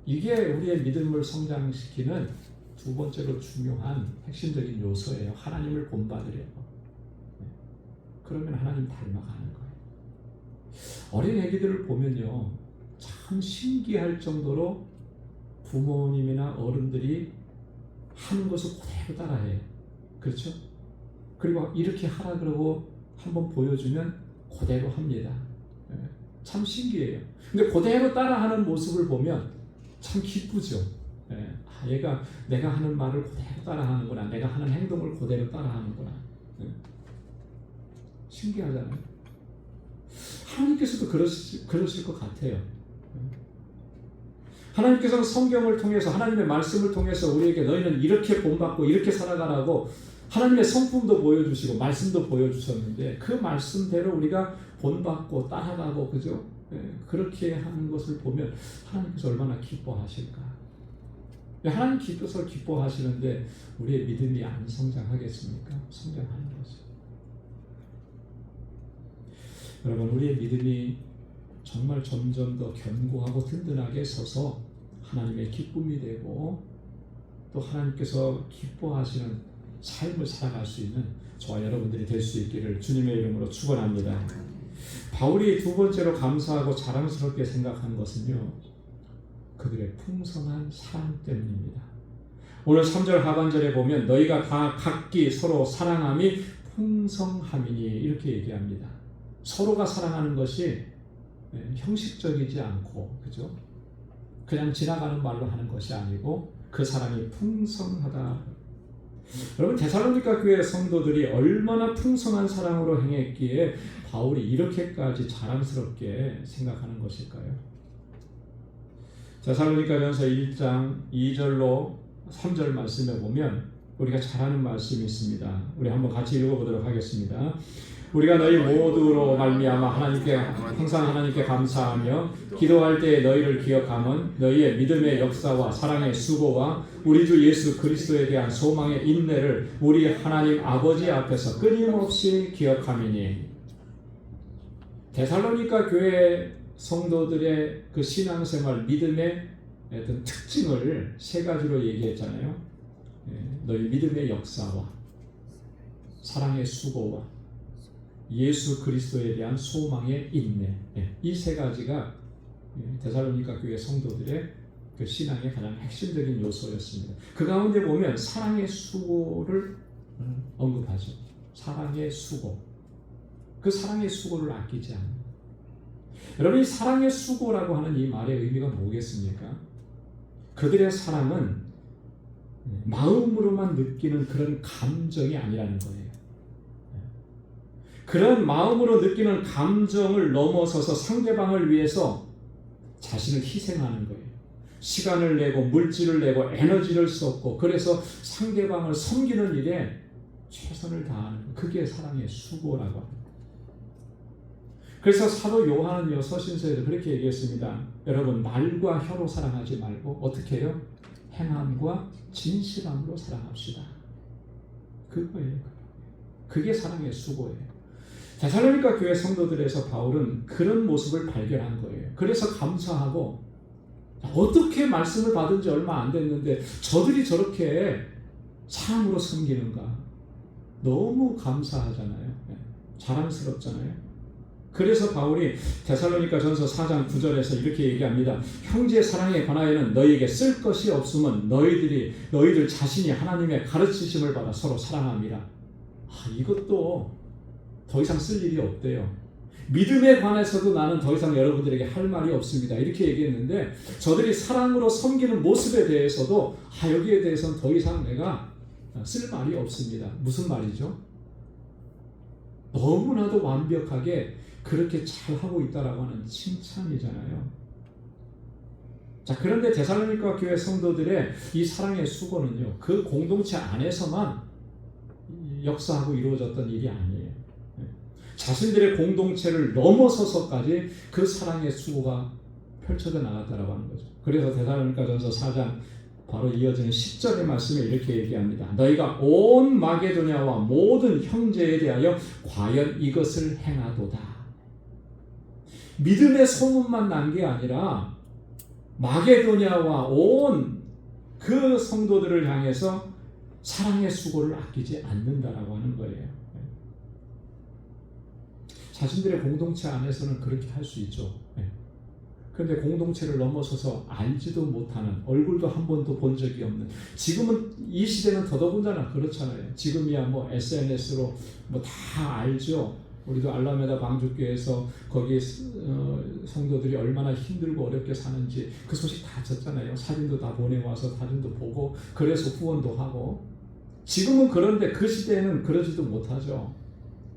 [SPEAKER 1] 이게 우리의 믿음을 성장시키는 두 번째로 중요한 핵심적인 요소예요. 하나님을 본받으려고. 그러면 하나님 닮아가는 거예요. 어린 애기들을 보면요, 참 신기할 정도로 부모님이나 어른들이 하는 것을 그대로 따라해요. 그렇죠? 그리고 이렇게 하라 그러고 한번 보여주면 그대로 합니다. 참 신기해요. 근데 그대로 따라하는 모습을 보면 참 기쁘죠. 얘가 내가 하는 말을 그대로 따라하는구나. 내가 하는 행동을 그대로 따라하는구나. 신기하잖아요. 하나님께서도 그러실 것 같아요. 하나님께서는 성경을 통해서, 하나님의 말씀을 통해서 우리에게 너희는 이렇게 본받고 이렇게 살아가라고 하나님의 성품도 보여주시고 말씀도 보여주셨는데 그 말씀대로 우리가 본받고 따라가고, 그죠? 그렇게 하는 것을 보면 하나님께서 얼마나 기뻐하실까. 하나님께서 기뻐하시는데 우리의 믿음이 안 성장하겠습니까? 성장하는 거죠. 여러분, 우리의 믿음이 정말 점점 더 견고하고 든든하게 서서 하나님의 기쁨이 되고 또 하나님께서 기뻐하시는 삶을 살아갈 수 있는 저와 여러분들이 될 수 있기를 주님의 이름으로 축원합니다. 바울이 두 번째로 감사하고 자랑스럽게 생각한 것은요, 그들의 풍성한 사랑 때문입니다. 오늘 3절 하반절에 보면 너희가 다 각기 서로 사랑함이 풍성함이니 이렇게 얘기합니다. 서로가 사랑하는 것이 형식적이지 않고, 그죠? 그냥 지나가는 말로 하는 것이 아니고 그 사랑이 풍성하다. 여러분, 데살로니가 교회 성도들이 얼마나 풍성한 사랑으로 행했기에 바울이 이렇게까지 자랑스럽게 생각하는 것일까요? 데살로니가전서 1장 2절로 3절 말씀에 보면 우리가 잘 아는 말씀이 있습니다. 우리 한번 같이 읽어보도록 하겠습니다. 우리가 너희 모두로 말미암아 항상 하나님께 감사하며 기도할 때 너희를 기억함은 너희의 믿음의 역사와 사랑의 수고와 우리 주 예수 그리스도에 대한 소망의 인내를 우리 하나님 아버지 앞에서 끊임없이 기억함이니. 데살로니가 교회 성도들의 그 신앙생활 믿음의 어떤 특징을 세 가지로 얘기했잖아요. 너희 믿음의 역사와 사랑의 수고와 예수 그리스도에 대한 소망의 인내, 이 세 가지가 데살로니가 교회 성도들의 그 신앙의 가장 핵심적인 요소였습니다. 그 가운데 보면 사랑의 수고를 언급하죠. 사랑의 수고. 그 사랑의 수고를 아끼지 않는. 여러분, 이 사랑의 수고라고 하는 이 말의 의미가 뭐겠습니까? 그들의 사랑은 마음으로만 느끼는 그런 감정이 아니라는 거예요. 그런 마음으로 느끼는 감정을 넘어서서 상대방을 위해서 자신을 희생하는 거예요. 시간을 내고 물질을 내고 에너지를 썼고, 그래서 상대방을 섬기는 일에 최선을 다하는 거. 그게 사랑의 수고라고 합니다. 그래서 사도 요한은요, 서신서에도 그렇게 얘기했습니다. 여러분, 말과 혀로 사랑하지 말고 어떻게 해요? 행함과 진실함으로 사랑합시다. 그거예요. 그게 사랑의 수고예요. 데살로니가 교회 성도들에서 바울은 그런 모습을 발견한 거예요. 그래서 감사하고, 어떻게 말씀을 받은 지 얼마 안 됐는데 저들이 저렇게 사랑으로 섬기는가. 너무 감사하잖아요. 자랑스럽잖아요. 그래서 바울이 데살로니가전서 4장 9절에서 이렇게 얘기합니다. 형제 사랑에 관하여는 너희에게 쓸 것이 없으면 너희들 자신이 하나님의 가르치심을 받아 서로 사랑함이라. 이것도 더 이상 쓸 일이 없대요. 믿음에 관해서도 나는 더 이상 여러분들에게 할 말이 없습니다. 이렇게 얘기했는데 저들이 사랑으로 섬기는 모습에 대해서도 여기에 대해서는 더 이상 내가 쓸 말이 없습니다. 무슨 말이죠? 너무나도 완벽하게 그렇게 잘하고 있다라고 하는 칭찬이잖아요. 자, 그런데 데살로니가 교회 성도들의 이 사랑의 수고는요, 그 공동체 안에서만 역사하고 이루어졌던 일이 아니에요. 자신들의 공동체를 넘어서서까지 그 사랑의 수고가 펼쳐져 나갔다라고 하는 거죠. 그래서 데살로니가전서 4장 바로 이어지는 10절의 말씀에 이렇게 얘기합니다. 너희가 온 마게도냐와 모든 형제에 대하여 과연 이것을 행하도다. 믿음의 소문만 난 게 아니라 마게도냐와 온 그 성도들을 향해서 사랑의 수고를 아끼지 않는다라고 하는 거예요. 자신들의 공동체 안에서는 그렇게 할 수 있죠. 그런데 공동체를 넘어서서 알지도 못하는, 얼굴도 한 번도 본 적이 없는, 지금은 이 시대는 더더군다나 그렇잖아요. 지금이야 뭐 SNS로 뭐 다 알죠. 우리도 알라메다 방주교회에서 거기 성도들이 얼마나 힘들고 어렵게 사는지 그 소식 다 졌잖아요. 사진도 다 보내와서 사진도 보고, 그래서 후원도 하고. 지금은 그런데 그 시대에는 그러지도 못하죠.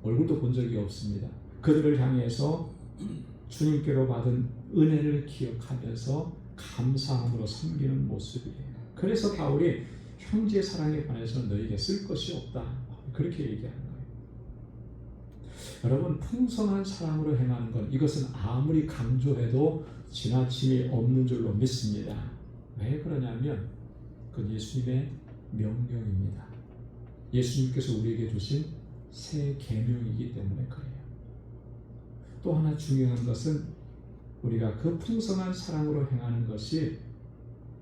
[SPEAKER 1] 얼굴도 본 적이 없습니다. 그들을 향해서 주님께로 받은 은혜를 기억하면서 감사함으로 섬기는 모습이에요. 그래서 바울이 형제 사랑에 관해서는 너에게 쓸 것이 없다, 그렇게 얘기하는 거예요. 여러분, 풍성한 사랑으로 행하는 것, 이것은 아무리 강조해도 지나침이 없는 줄로 믿습니다. 왜 그러냐면 그건 예수님의 명령입니다. 예수님께서 우리에게 주신 새 계명이기 때문에 그래요. 또 하나 중요한 것은 우리가 그 풍성한 사랑으로 행하는 것이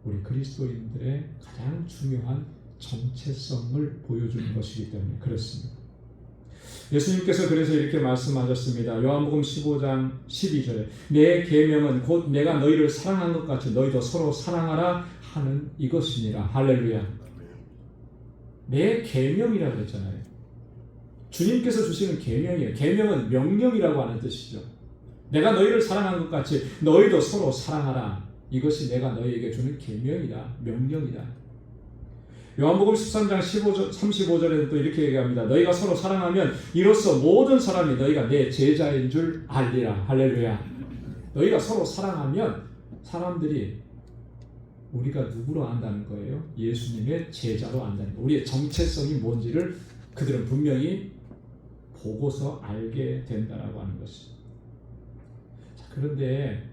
[SPEAKER 1] 우리 그리스도인들의 가장 중요한 정체성을 보여주는 것이기 때문에 그렇습니다. 예수님께서 그래서 이렇게 말씀하셨습니다. 요한복음 15장 12절에 내 계명은 곧 내가 너희를 사랑한 것 같이 너희도 서로 사랑하라 하는 이것이니라. 할렐루야. 내 계명이라고 그랬잖아요. 주님께서 주시는 계명이에요. 계명은 명령이라고 하는 뜻이죠. 내가 너희를 사랑한 것 같이 너희도 서로 사랑하라. 이것이 내가 너희에게 주는 계명이다. 명령이다. 요한복음 13장 35절에도 또 이렇게 얘기합니다. 너희가 서로 사랑하면 이로써 모든 사람이 너희가 내 제자인 줄 알리라. 할렐루야. 너희가 서로 사랑하면 사람들이 우리가 누구로 안다는 거예요? 예수님의 제자로 안다는 거예요. 우리의 정체성이 뭔지를 그들은 분명히 보고서 알게 된다라고 하는 것입니다. 자, 그런데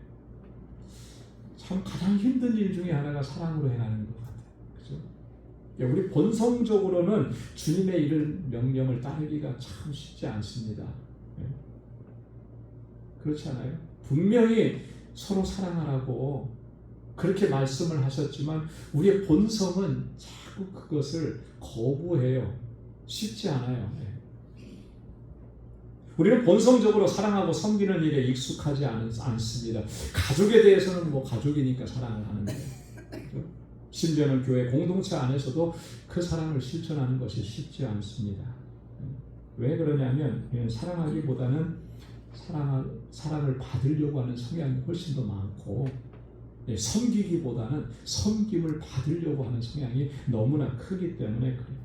[SPEAKER 1] 참 가장 힘든 일 중에 하나가 사랑으로 행하는 것 같아요. 그죠? 우리 본성적으로는 주님의 이런 명령을 따르기가 참 쉽지 않습니다. 그렇지 않아요? 분명히 서로 사랑하라고 그렇게 말씀을 하셨지만 우리의 본성은 자꾸 그것을 거부해요. 쉽지 않아요. 우리는 본성적으로 사랑하고 섬기는 일에 익숙하지 않습니다. 가족에 대해서는 뭐 가족이니까 사랑을 하는데 심지어는 교회 공동체 안에서도 그 사랑을 실천하는 것이 쉽지 않습니다. 왜 그러냐면 사랑하기보다는 사랑을 받으려고 하는 성향이 훨씬 더 많고 섬기기보다는 섬김을 받으려고 하는 성향이 너무나 크기 때문에 그래요.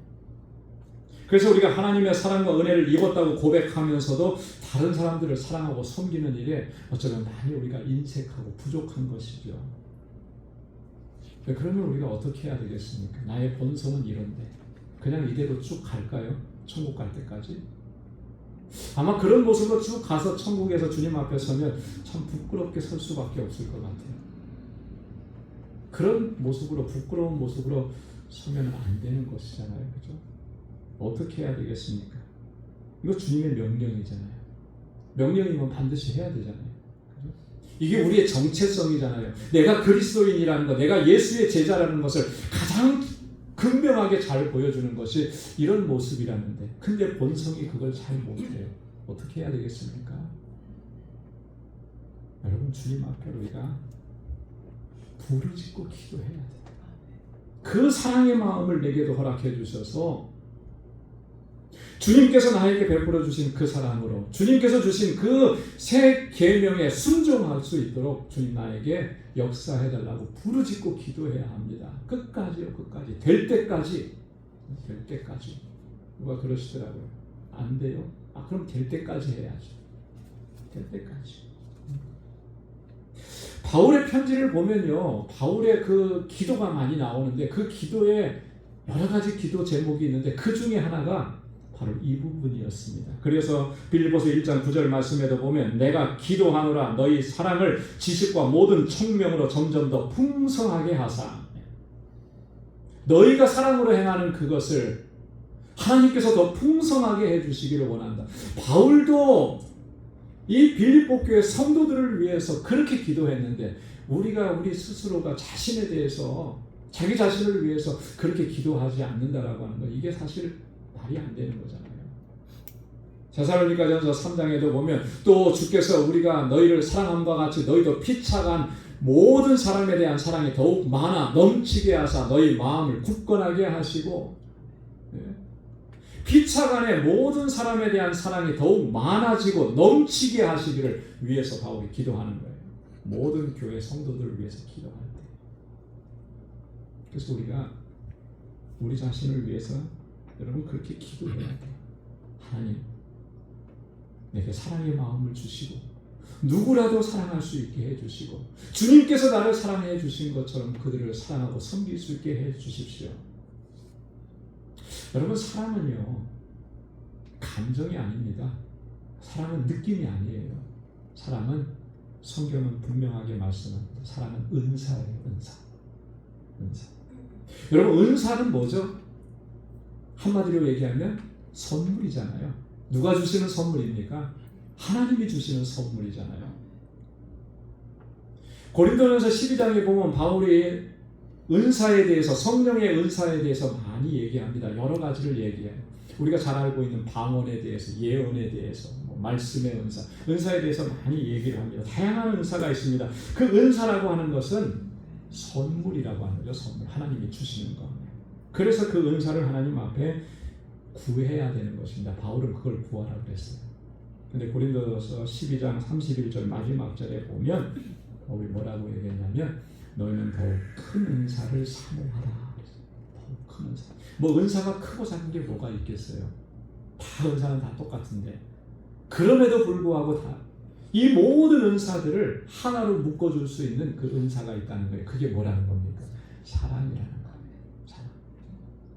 [SPEAKER 1] 그래서 우리가 하나님의 사랑과 은혜를 입었다고 고백하면서도 다른 사람들을 사랑하고 섬기는 일에 어쩌면 많이 우리가 인색하고 부족한 것이죠. 그러면 우리가 어떻게 해야 되겠습니까? 나의 본성은 이런데 그냥 이대로 쭉 갈까요? 천국 갈 때까지? 아마 그런 모습으로 쭉 가서 천국에서 주님 앞에 서면 참 부끄럽게 설 수밖에 없을 것 같아요. 그런 모습으로 부끄러운 모습으로 서면 안 되는 것이잖아요. 그죠? 어떻게 해야 되겠습니까? 이거 주님의 명령이잖아요. 명령이면 반드시 해야 되잖아요. 그죠? 이게 우리의 정체성이잖아요. 내가 그리스도인이라는 것, 내가 예수의 제자라는 것을 가장 극명하게 잘 보여주는 것이 이런 모습이라는데 근데 본성이 그걸 잘 못해요. 어떻게 해야 되겠습니까? 여러분 주님 앞에 우리가 부르짖고 기도해야 돼요. 그 사랑의 마음을 내게도 허락해 주셔서 주님께서 나에게 베풀어 주신 그 사랑으로 주님께서 주신 그 새 계명에 순종할 수 있도록 주님 나에게 역사해 달라고 부르짖고 기도해야 합니다. 끝까지요. 끝까지. 될 때까지. 누가 그러시더라고요. 안 돼요? 그럼 될 때까지 해야죠. 될 때까지. 바울의 편지를 보면요. 바울의 그 기도가 많이 나오는데 그 기도에 여러 가지 기도 제목이 있는데 그 중에 하나가 바로 이 부분이었습니다. 그래서 빌립보서 1장 9절 말씀에도 보면 내가 기도하노라 너희 사랑을 지식과 모든 총명으로 점점 더 풍성하게 하사 너희가 사랑으로 행하는 그것을 하나님께서 더 풍성하게 해주시기를 원한다. 바울도 이 빌립보 교회 성도들을 위해서 그렇게 기도했는데 우리가 우리 스스로가 자신에 대해서 자기 자신을 위해서 그렇게 기도하지 않는다라고 하는 것 이게 사실 말이 안 되는 거잖아요. 데살로니가전서 3장에도 보면 또 주께서 우리가 너희를 사랑함과 같이 너희도 피차간 모든 사람에 대한 사랑이 더욱 많아 넘치게 하사 너희 마음을 굳건하게 하시고 피차간의 모든 사람에 대한 사랑이 더욱 많아지고 넘치게 하시기를 위해서 바울이 기도하는 거예요. 모든 교회 성도들을 위해서 기도할 때. 그래서 우리가 우리 자신을 위해서 여러분 그렇게 기도해야 돼요. 하나님 내게 사랑의 마음을 주시고 누구라도 사랑할 수 있게 해주시고 주님께서 나를 사랑해 주신 것처럼 그들을 사랑하고 섬길 수 있게 해주십시오. 여러분 사랑은요 감정이 아닙니다. 사랑은 느낌이 아니에요. 사랑은 성경은 분명하게 말씀합니다. 사랑은 은사예요. 은사. 여러분 은사는 뭐죠? 한마디로 얘기하면 선물이잖아요. 누가 주시는 선물입니까? 하나님이 주시는 선물이잖아요. 고린도전서 12장에 보면 바울이 은사에 대해서 성령의 은사에 대해서 많이 얘기합니다. 여러 가지를 얘기해요. 우리가 잘 알고 있는 방언에 대해서, 예언에 대해서, 말씀의 은사, 은사에 대해서 많이 얘기를 합니다. 다양한 은사가 있습니다. 그 은사라고 하는 것은 선물이라고 하는 거죠. 선물. 하나님이 주시는 거. 그래서 그 은사를 하나님 앞에 구해야 되는 것입니다. 바울은 그걸 구하라고 그랬어요. 근데 고린도서 12장 31절 마지막 절에 보면 바울이 뭐라고 얘기했냐면 너희는 더욱 큰 은사를 사모하라. 더욱 큰 은사. 뭐 은사가 크고 작은 게 뭐가 있겠어요? 다 은사는 다 똑같은데 그럼에도 불구하고 다 이 모든 은사들을 하나로 묶어줄 수 있는 그 은사가 있다는 거예요. 그게 뭐라는 겁니까? 사랑이라는 거예요. 사랑.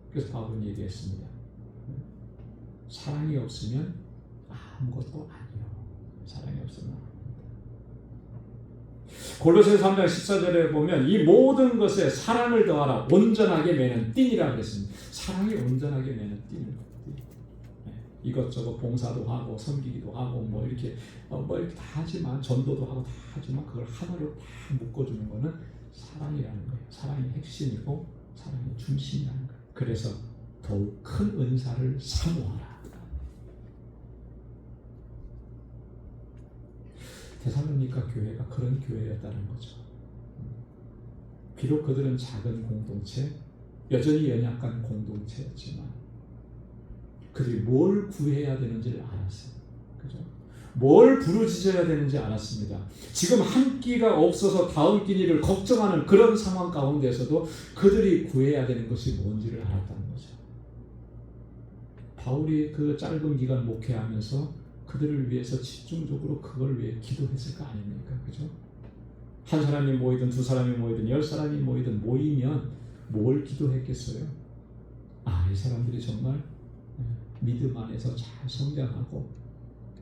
[SPEAKER 1] 그래서 바울은 얘기했습니다. 사랑이 없으면 아무것도 아니요. 사랑이 없으면 골로새서 3장 14절에 보면 이 모든 것에 사랑을 더하라. 온전하게 매는 띠니라 그랬습니다. 사랑이 온전하게 매는 띠입니다. 이것저것 봉사도 하고 섬기기도 하고 뭐 이렇게 다 하지만 전도도 하고 다 하지만 그걸 하나로 다 묶어주는 거는 사랑이라는 거예요. 사랑이 핵심이고 사랑이 중심이라는 거예요. 그래서 더욱 큰 은사를 사모하라. 데살로니가 교회가 그런 교회였다는 거죠. 비록 그들은 작은 공동체, 여전히 연약한 공동체였지만 그들이 뭘 구해야 되는지를 알았어요. 그죠? 뭘 부르짖어야 되는지 알았습니다. 지금 한 끼가 없어서 다음 끼니를 걱정하는 그런 상황 가운데서도 그들이 구해야 되는 것이 뭔지를 알았다는 거죠. 바울이 그 짧은 기간 목회하면서 그들을 위해서 집중적으로 그걸 위해 기도했을 거 아닙니까? 그죠? 한 사람이 모이든 두 사람이 모이든 10사람이 모이든 모이면 뭘 기도했겠어요? 이 사람들이 정말 믿음 안에서 잘 성장하고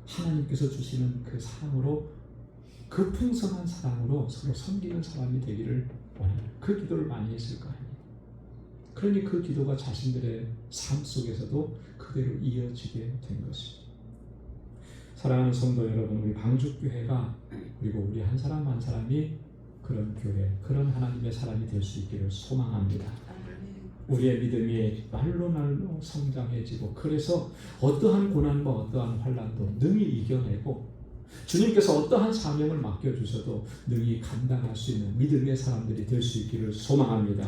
[SPEAKER 1] 하나님께서 주시는 그 사랑으로 그 풍성한 사랑으로 서로 섬기는 사람이 되기를 원하는 그 기도를 많이 했을 거 아니에요. 그러니 그 기도가 자신들의 삶 속에서도 그대로 이어지게 된 것이죠. 사랑하는 성도 여러분, 우리 방죽교회가 그리고 우리 한 사람 한 사람이 그런 교회, 그런 하나님의 사람이 될 수 있기를 소망합니다. 우리의 믿음이 날로 성장해지고 그래서 어떠한 고난과 어떠한 환난도 능히 이겨내고 주님께서 어떠한 사명을 맡겨주셔도 능히 감당할 수 있는 믿음의 사람들이 될 수 있기를 소망합니다.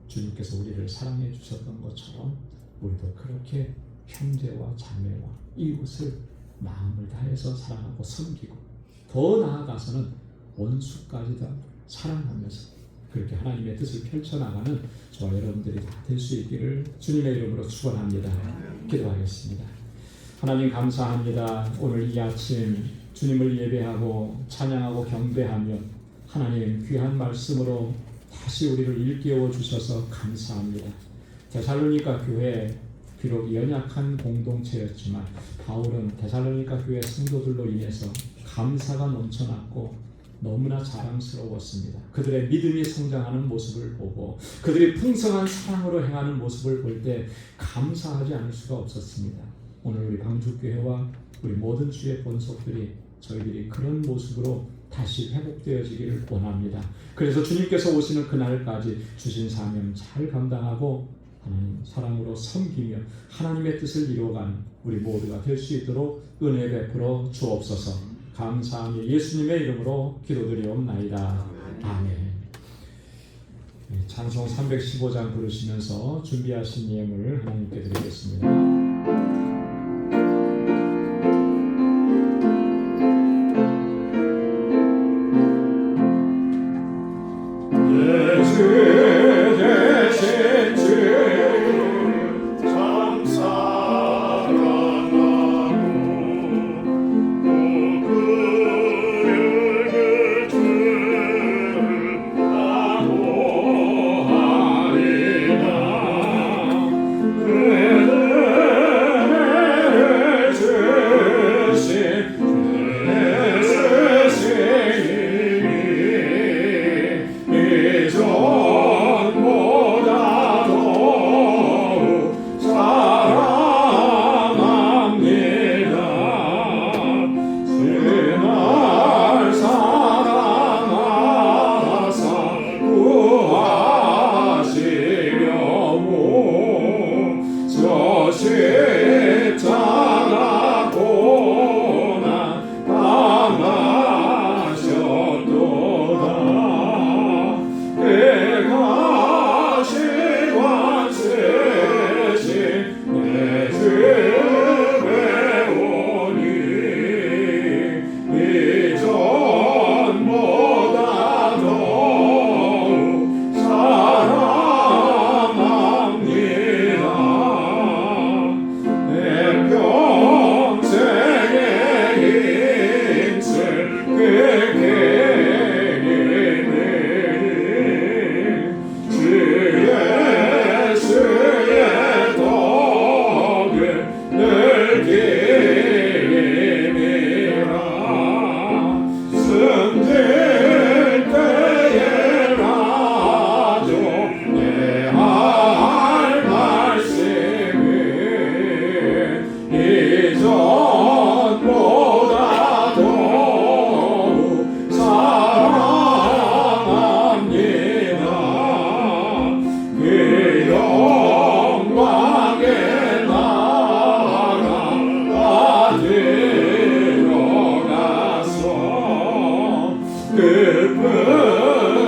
[SPEAKER 1] 주님께서 우리를 사랑해 주셨던 것처럼 우리도 그렇게 형제와 자매와 이웃을 마음을 다해서 사랑하고 섬기고 더 나아가서는 원수까지 다 사랑하면서 그렇게 하나님의 뜻을 펼쳐나가는 저와 여러분들이 다 될 수 있기를 주님의 이름으로 축원합니다. 기도하겠습니다. 하나님 감사합니다. 오늘 이 아침 주님을 예배하고 찬양하고 경배하며 하나님 귀한 말씀으로 다시 우리를 일깨워 주셔서 감사합니다. 데살로니가 교회 비록 연약한 공동체였지만 바울은 데살로니가 교회 성도들로 인해서 감사가 넘쳐났고 너무나 자랑스러웠습니다. 그들의 믿음이 성장하는 모습을 보고 그들이 풍성한 사랑으로 행하는 모습을 볼 때 감사하지 않을 수가 없었습니다. 오늘 우리 방죽교회와 우리 모든 주의 본속들이 저희들이 그런 모습으로 다시 회복되어지기를 원합니다. 그래서 주님께서 오시는 그날까지 주신 사명 잘 감당하고 하나님 사랑으로 섬기며 하나님의 뜻을 이루어가는 우리 모두가 될 수 있도록 은혜 베풀어 주옵소서. 감사하며 예수님의 이름으로 기도드리옵나이다. 아멘. 찬송 315장 부르시면서 준비하신 예물 하나님께 드리겠습니다.
[SPEAKER 3] 그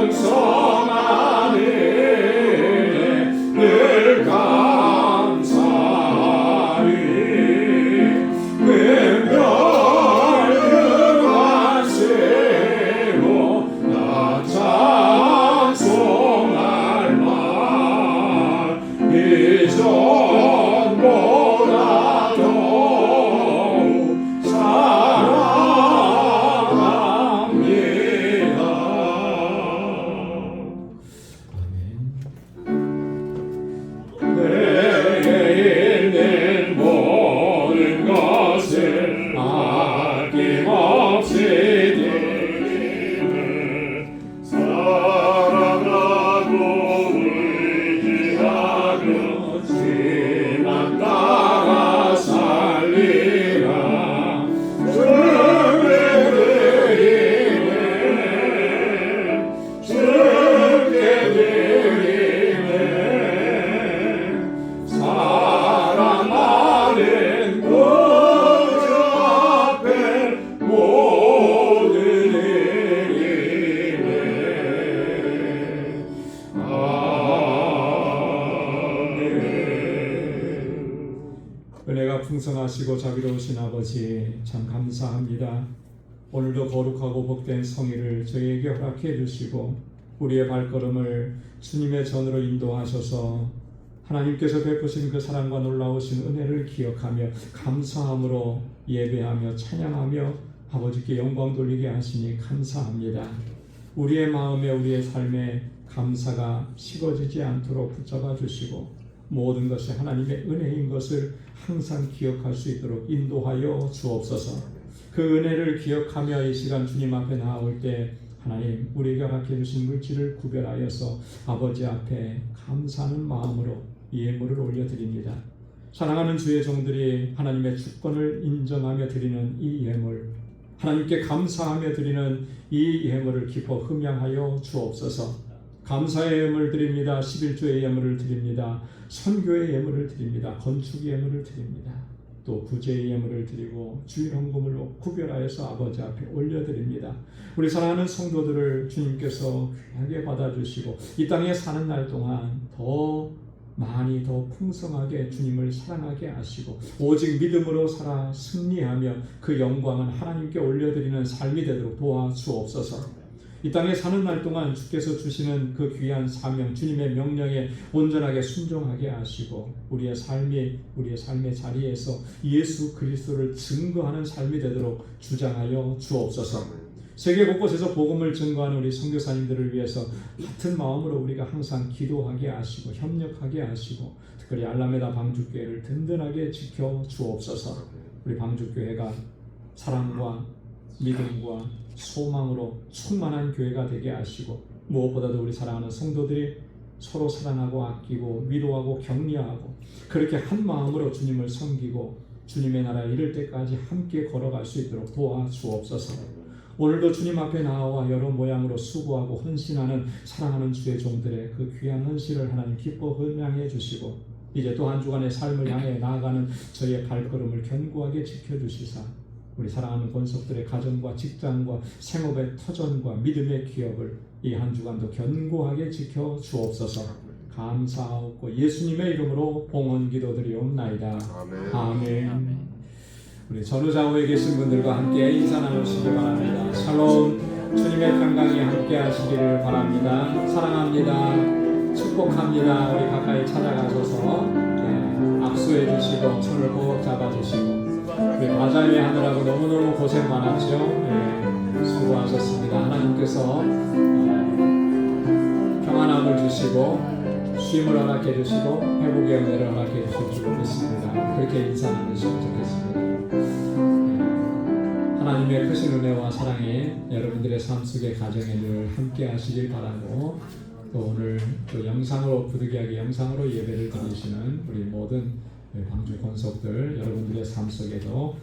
[SPEAKER 1] 풍성한 은혜 늘 감사하리 별 그만 세워 나 찬송할 만 이전보다 더욱 사랑합니다. 내게 있는 모든 것을 아낌없이 드리는 사랑하고 의지하며 지난 따라 살리라 주께 드리네 주께 드리네 사랑하는 구주 앞에 모든 드리네 은혜가 풍성하시고 자비로우신 아버지 참 감사합니다. 오늘도 거룩하고 복된 성의를 저희에게 허락해 주시고 우리의 발걸음을 주님의 전으로 인도하셔서 하나님께서 베푸신 그 사랑과 놀라우신 은혜를 기억하며 감사함으로 예배하며 찬양하며 아버지께 영광 돌리게 하시니 감사합니다. 우리의 마음에 우리의 삶에 감사가 식어지지 않도록 붙잡아 주시고 모든 것이 하나님의 은혜인 것을 항상 기억할 수 있도록 인도하여 주옵소서. 그 은혜를 기억하며 이 시간 주님 앞에 나올 때 하나님 우리에게 허락해 주신 물질을 구별하여서 아버지 앞에 감사하는 마음으로 예물을 올려드립니다. 사랑하는 주의 종들이 하나님의 주권을 인정하며 드리는 이 예물, 하나님께 감사하며 드리는 이 예물을 기뻐 흠양하여 주옵소서. 감사의 예물을 드립니다. 11조의 예물을 드립니다. 선교의 예물을 드립니다. 건축 예물을 드립니다. 또 구제의 예물을 드리고 주일 헌금을 구별하여서 아버지 앞에 올려드립니다. 우리 사랑하는 성도들을 주님께서 귀하게 받아주시고 이 땅에 사는 날 동안 더 많이 더 풍성하게 주님을 사랑하게 하시고 오직 믿음으로 살아 승리하며 그 영광은 하나님께 올려드리는 삶이 되도록 도와주옵소서. 이 땅에 사는 날 동안 주께서 주시는 그 귀한 사명, 주님의 명령에 온전하게 순종하게 하시고 우리의 삶의 자리에서 예수 그리스도를 증거하는 삶이 되도록 주장하여 주옵소서. 세계 곳곳에서 복음을 증거하는 우리 선교사님들을 위해서 같은 마음으로 우리가 항상 기도하게 하시고 협력하게 하시고 특별히 알라메다 방주교회를 든든하게 지켜 주옵소서. 우리 방주교회가 사랑과 믿음과 소망으로 충만한 교회가 되게 하시고 무엇보다도 우리 사랑하는 성도들이 서로 사랑하고 아끼고 위로하고 격려하고 그렇게 한 마음으로 주님을 섬기고 주님의 나라에 이를 때까지 함께 걸어갈 수 있도록 도와주옵소서. 오늘도 주님 앞에 나와 여러 모양으로 수고하고 헌신하는 사랑하는 주의 종들의 그 귀한 헌신을 하나님 기뻐 헌양해 주시고 이제 또 한 주간의 삶을 향해 나아가는 저희의 발걸음을 견고하게 지켜주시사 우리 사랑하는 권속들의 가정과 직장과 생업의 터전과 믿음의 기업을 이 한 주간도 견고하게 지켜 주옵소서. 감사하옵고 예수님의 이름으로 봉헌 기도드리옵나이다. 아멘. 우리 전후좌우에 계신 분들과 함께 인사 나누시기 바랍니다. 샬롬. 주님의 평강이 함께 하시기를 바랍니다. 사랑합니다. 축복합니다. 우리 가까이 찾아가셔서 악수해 주시고 손을 꼭 잡아주시고 우리 바자회 하느라고 너무너무 고생 많았죠. 수고하셨습니다. 하나님께서 평안함을 주시고 쉼을 허락해 주시고 회복의 은혜를 허락해 주시길 좋겠습니다. 그렇게 인사 나누시면 좋겠습니다. 하나님의 크신 은혜와 사랑이 여러분들의 삶 속의 가정에 늘 함께 하시길 바라고 또 오늘 또 영상으로 부득이하게 영상으로 예배를 드리시는 우리 모든 방주 권속들 여러분들의 삶 속에도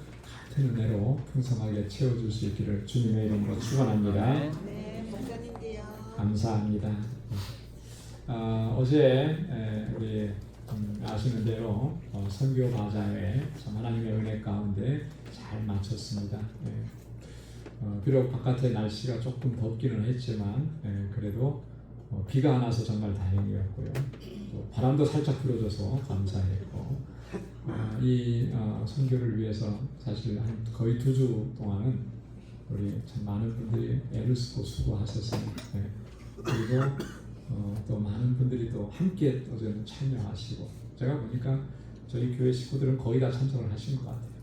[SPEAKER 1] 같은 은혜로 풍성하게 채워줄 수 있기를 주님의 이름으로 축원합니다. 감사합니다. 어제 우리 아시는 대로 선교 바자회 하나님의 은혜 가운데 잘 마쳤습니다. 비록 바깥에 날씨가 조금 덥기는 했지만 그래도 비가 안 와서 정말 다행이었고요. 또 바람도 살짝 불어줘서 감사했고 이 선교를 위해서 사실 한 거의 2주 동안은 우리 참 많은 분들이 애를 쓰고 수고하셨어요. 그리고 또 많은 분들이 또 함께 어제는 참여하시고 제가 보니까 저희 교회 식구들은 거의 다 참석을 하신 것 같아요.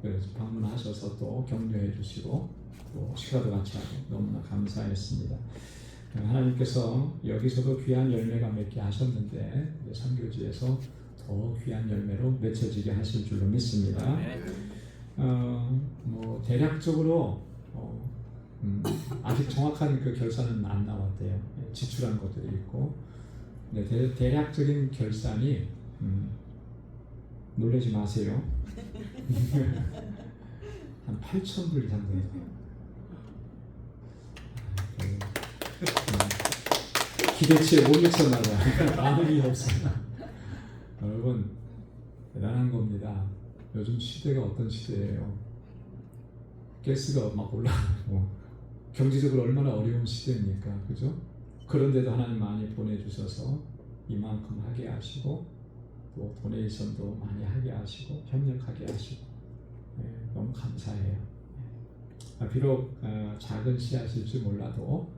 [SPEAKER 1] 그래서 방문하셔서 또 격려해 주시고 또 식사도 같이 하고 너무나 감사했습니다. 하나님께서 여기서도 귀한 열매가 맺게 하셨는데 선교지에서 더 귀한 열매로 맺혀지게 하실 줄로 믿습니다. 뭐 대략적으로 아직 정확한 그 결산은 안 나왔대요. 지출한 것들이 있고, 근데 대략적인 결산이 놀라지 마세요. 한 8,000불 이상 됩니다. 기대치에 못 미쳤나 봐요. 반응이 없어요. 여러분 대단한 겁니다. 요즘 시대가 어떤 시대예요? 가스가 막 올라가고 경제적으로 얼마나 어려운 시대입니까? 그죠? 그런데도 하나님 많이 보내주셔서 이만큼 하게 하시고 또 도네이션도 많이 하게 하시고 협력하게 하시고 너무 감사해요. 비록 작은 씨앗일지 몰라도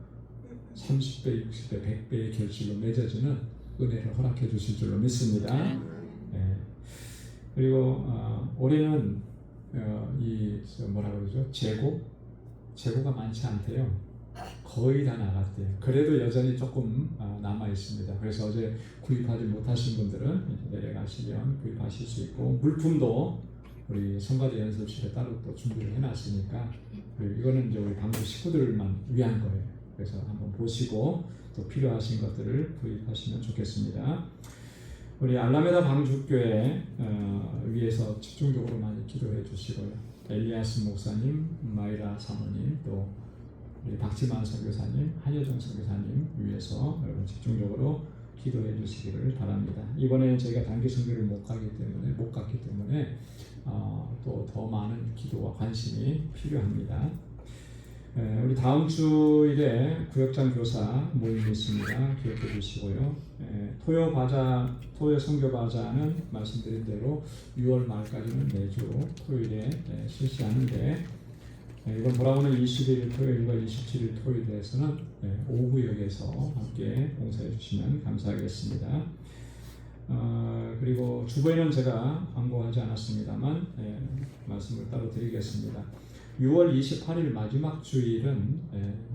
[SPEAKER 1] 30배, 60배, 100배의 결실로 맺어지는 은혜를 허락해 주실 줄로 믿습니다. 그리고 올해는 이 뭐라 그러죠? 재고가 많지 않대요. 거의 다 나갔대요. 그래도 여전히 조금 남아 있습니다. 그래서 어제 구입하지 못하신 분들은 내려가시면 구입하실 수 있고, 물품도 우리 성가대 연습실에 따로 또 준비를 해놨으니까 이거는 이제 우리 방주 식구들만 위한 거예요. 그래서 한번 보시고 또 필요하신 것들을 구입하시면 좋겠습니다. 우리 알라메다 방주교회 위해서 집중적으로 많이 기도해 주시고요. 엘리아스 목사님, 마이라 사모님, 또 우리 박지만 선교사님, 한여정 선교사님 위해서 여러분 집중적으로 기도해 주시기를 바랍니다. 이번에 저희가 단기 선교를 못 갔기 때문에 또 더 많은 기도와 관심이 필요합니다. 우리 다음 주일에 구역장 교사 모임이 있습니다. 기억해 주시고요. 토요 선교 바자는 말씀드린 대로 6월 말까지는 매주 토요일에 실시하는데, 이번 돌아오는 20일 토요일과 27일 토요일에서는 오구역에서 함께 봉사해 주시면 감사하겠습니다. 그리고 주보에는 제가 광고하지 않았습니다만 말씀을 따로 드리겠습니다. 6월 28일 마지막 주일은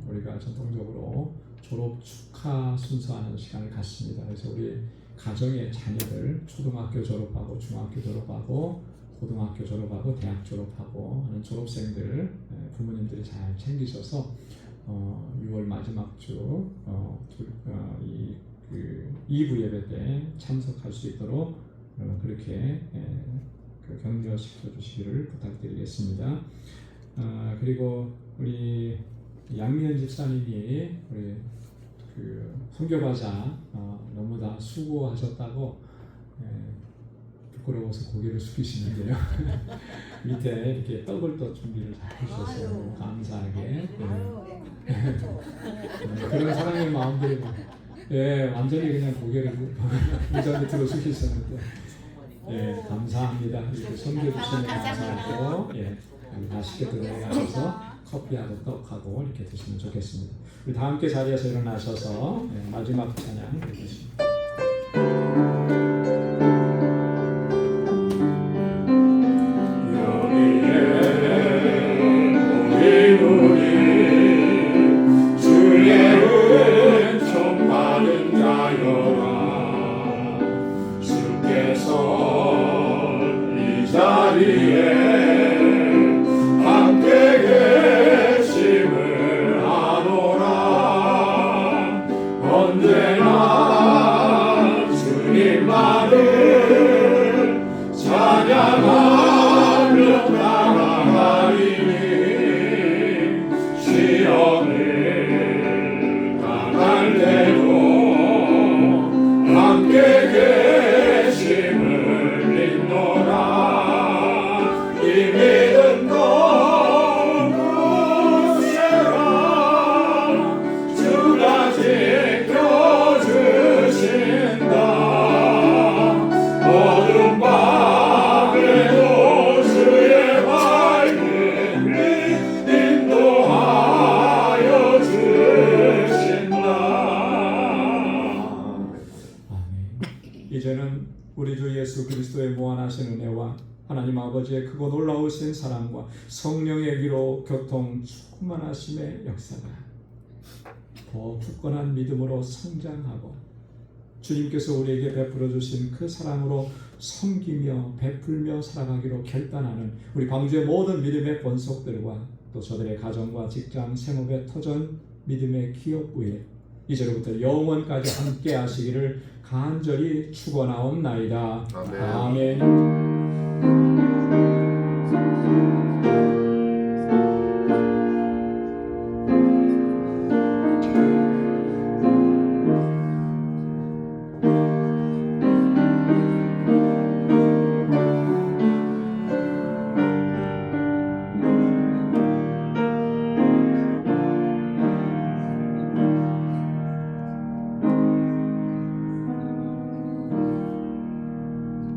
[SPEAKER 1] 우리가 전통적으로 졸업 축하 순서하는 시간을 갖습니다. 그래서 우리 가정의 자녀들 초등학교 졸업하고 중학교 졸업하고 고등학교 졸업하고 대학 졸업하고 하는 졸업생들 부모님들이 잘 챙기셔서 6월 마지막 주 그 2부 예배 때 참석할 수 있도록 그렇게 격려시켜 주시기를 부탁드리겠습니다. 그리고 우리 양미연 집사님이 우리 그 선교바자 너무 다 수고하셨다고 부끄러워서 고개를 숙이시는데요. 밑에 이렇게 떡을 또 준비를 잘 해주셔서 감사하게 그런 사랑의 마음들이 완전히 그냥 고개를 의자 밑으로 숙이셨는데 감사합니다. 이렇게 섬겨 주시면 감사하고 맛있게 들어가셔서 커피하고 떡하고 이렇게 드시면 좋겠습니다. 우리 다 함께 자리에서 일어나셔서 마지막 찬양 해주십니다.
[SPEAKER 3] 언제나
[SPEAKER 1] 예수 그리스도의 무한하신 은혜와 하나님 아버지의 크고 놀라우신 사랑과 성령의 위로 교통 충만하심의 역사가 더 굳건한 믿음으로 성장하고 주님께서 우리에게 베풀어 주신 그 사랑으로 섬기며 베풀며 살아가기로 결단하는 우리 광주의 모든 믿음의 권속들과 또 저들의 가정과 직장 생업의 터전 믿음의 기업부에 이제로부터 영원까지 함께 하시기를 간절히 축원하옵나이다. 아멘.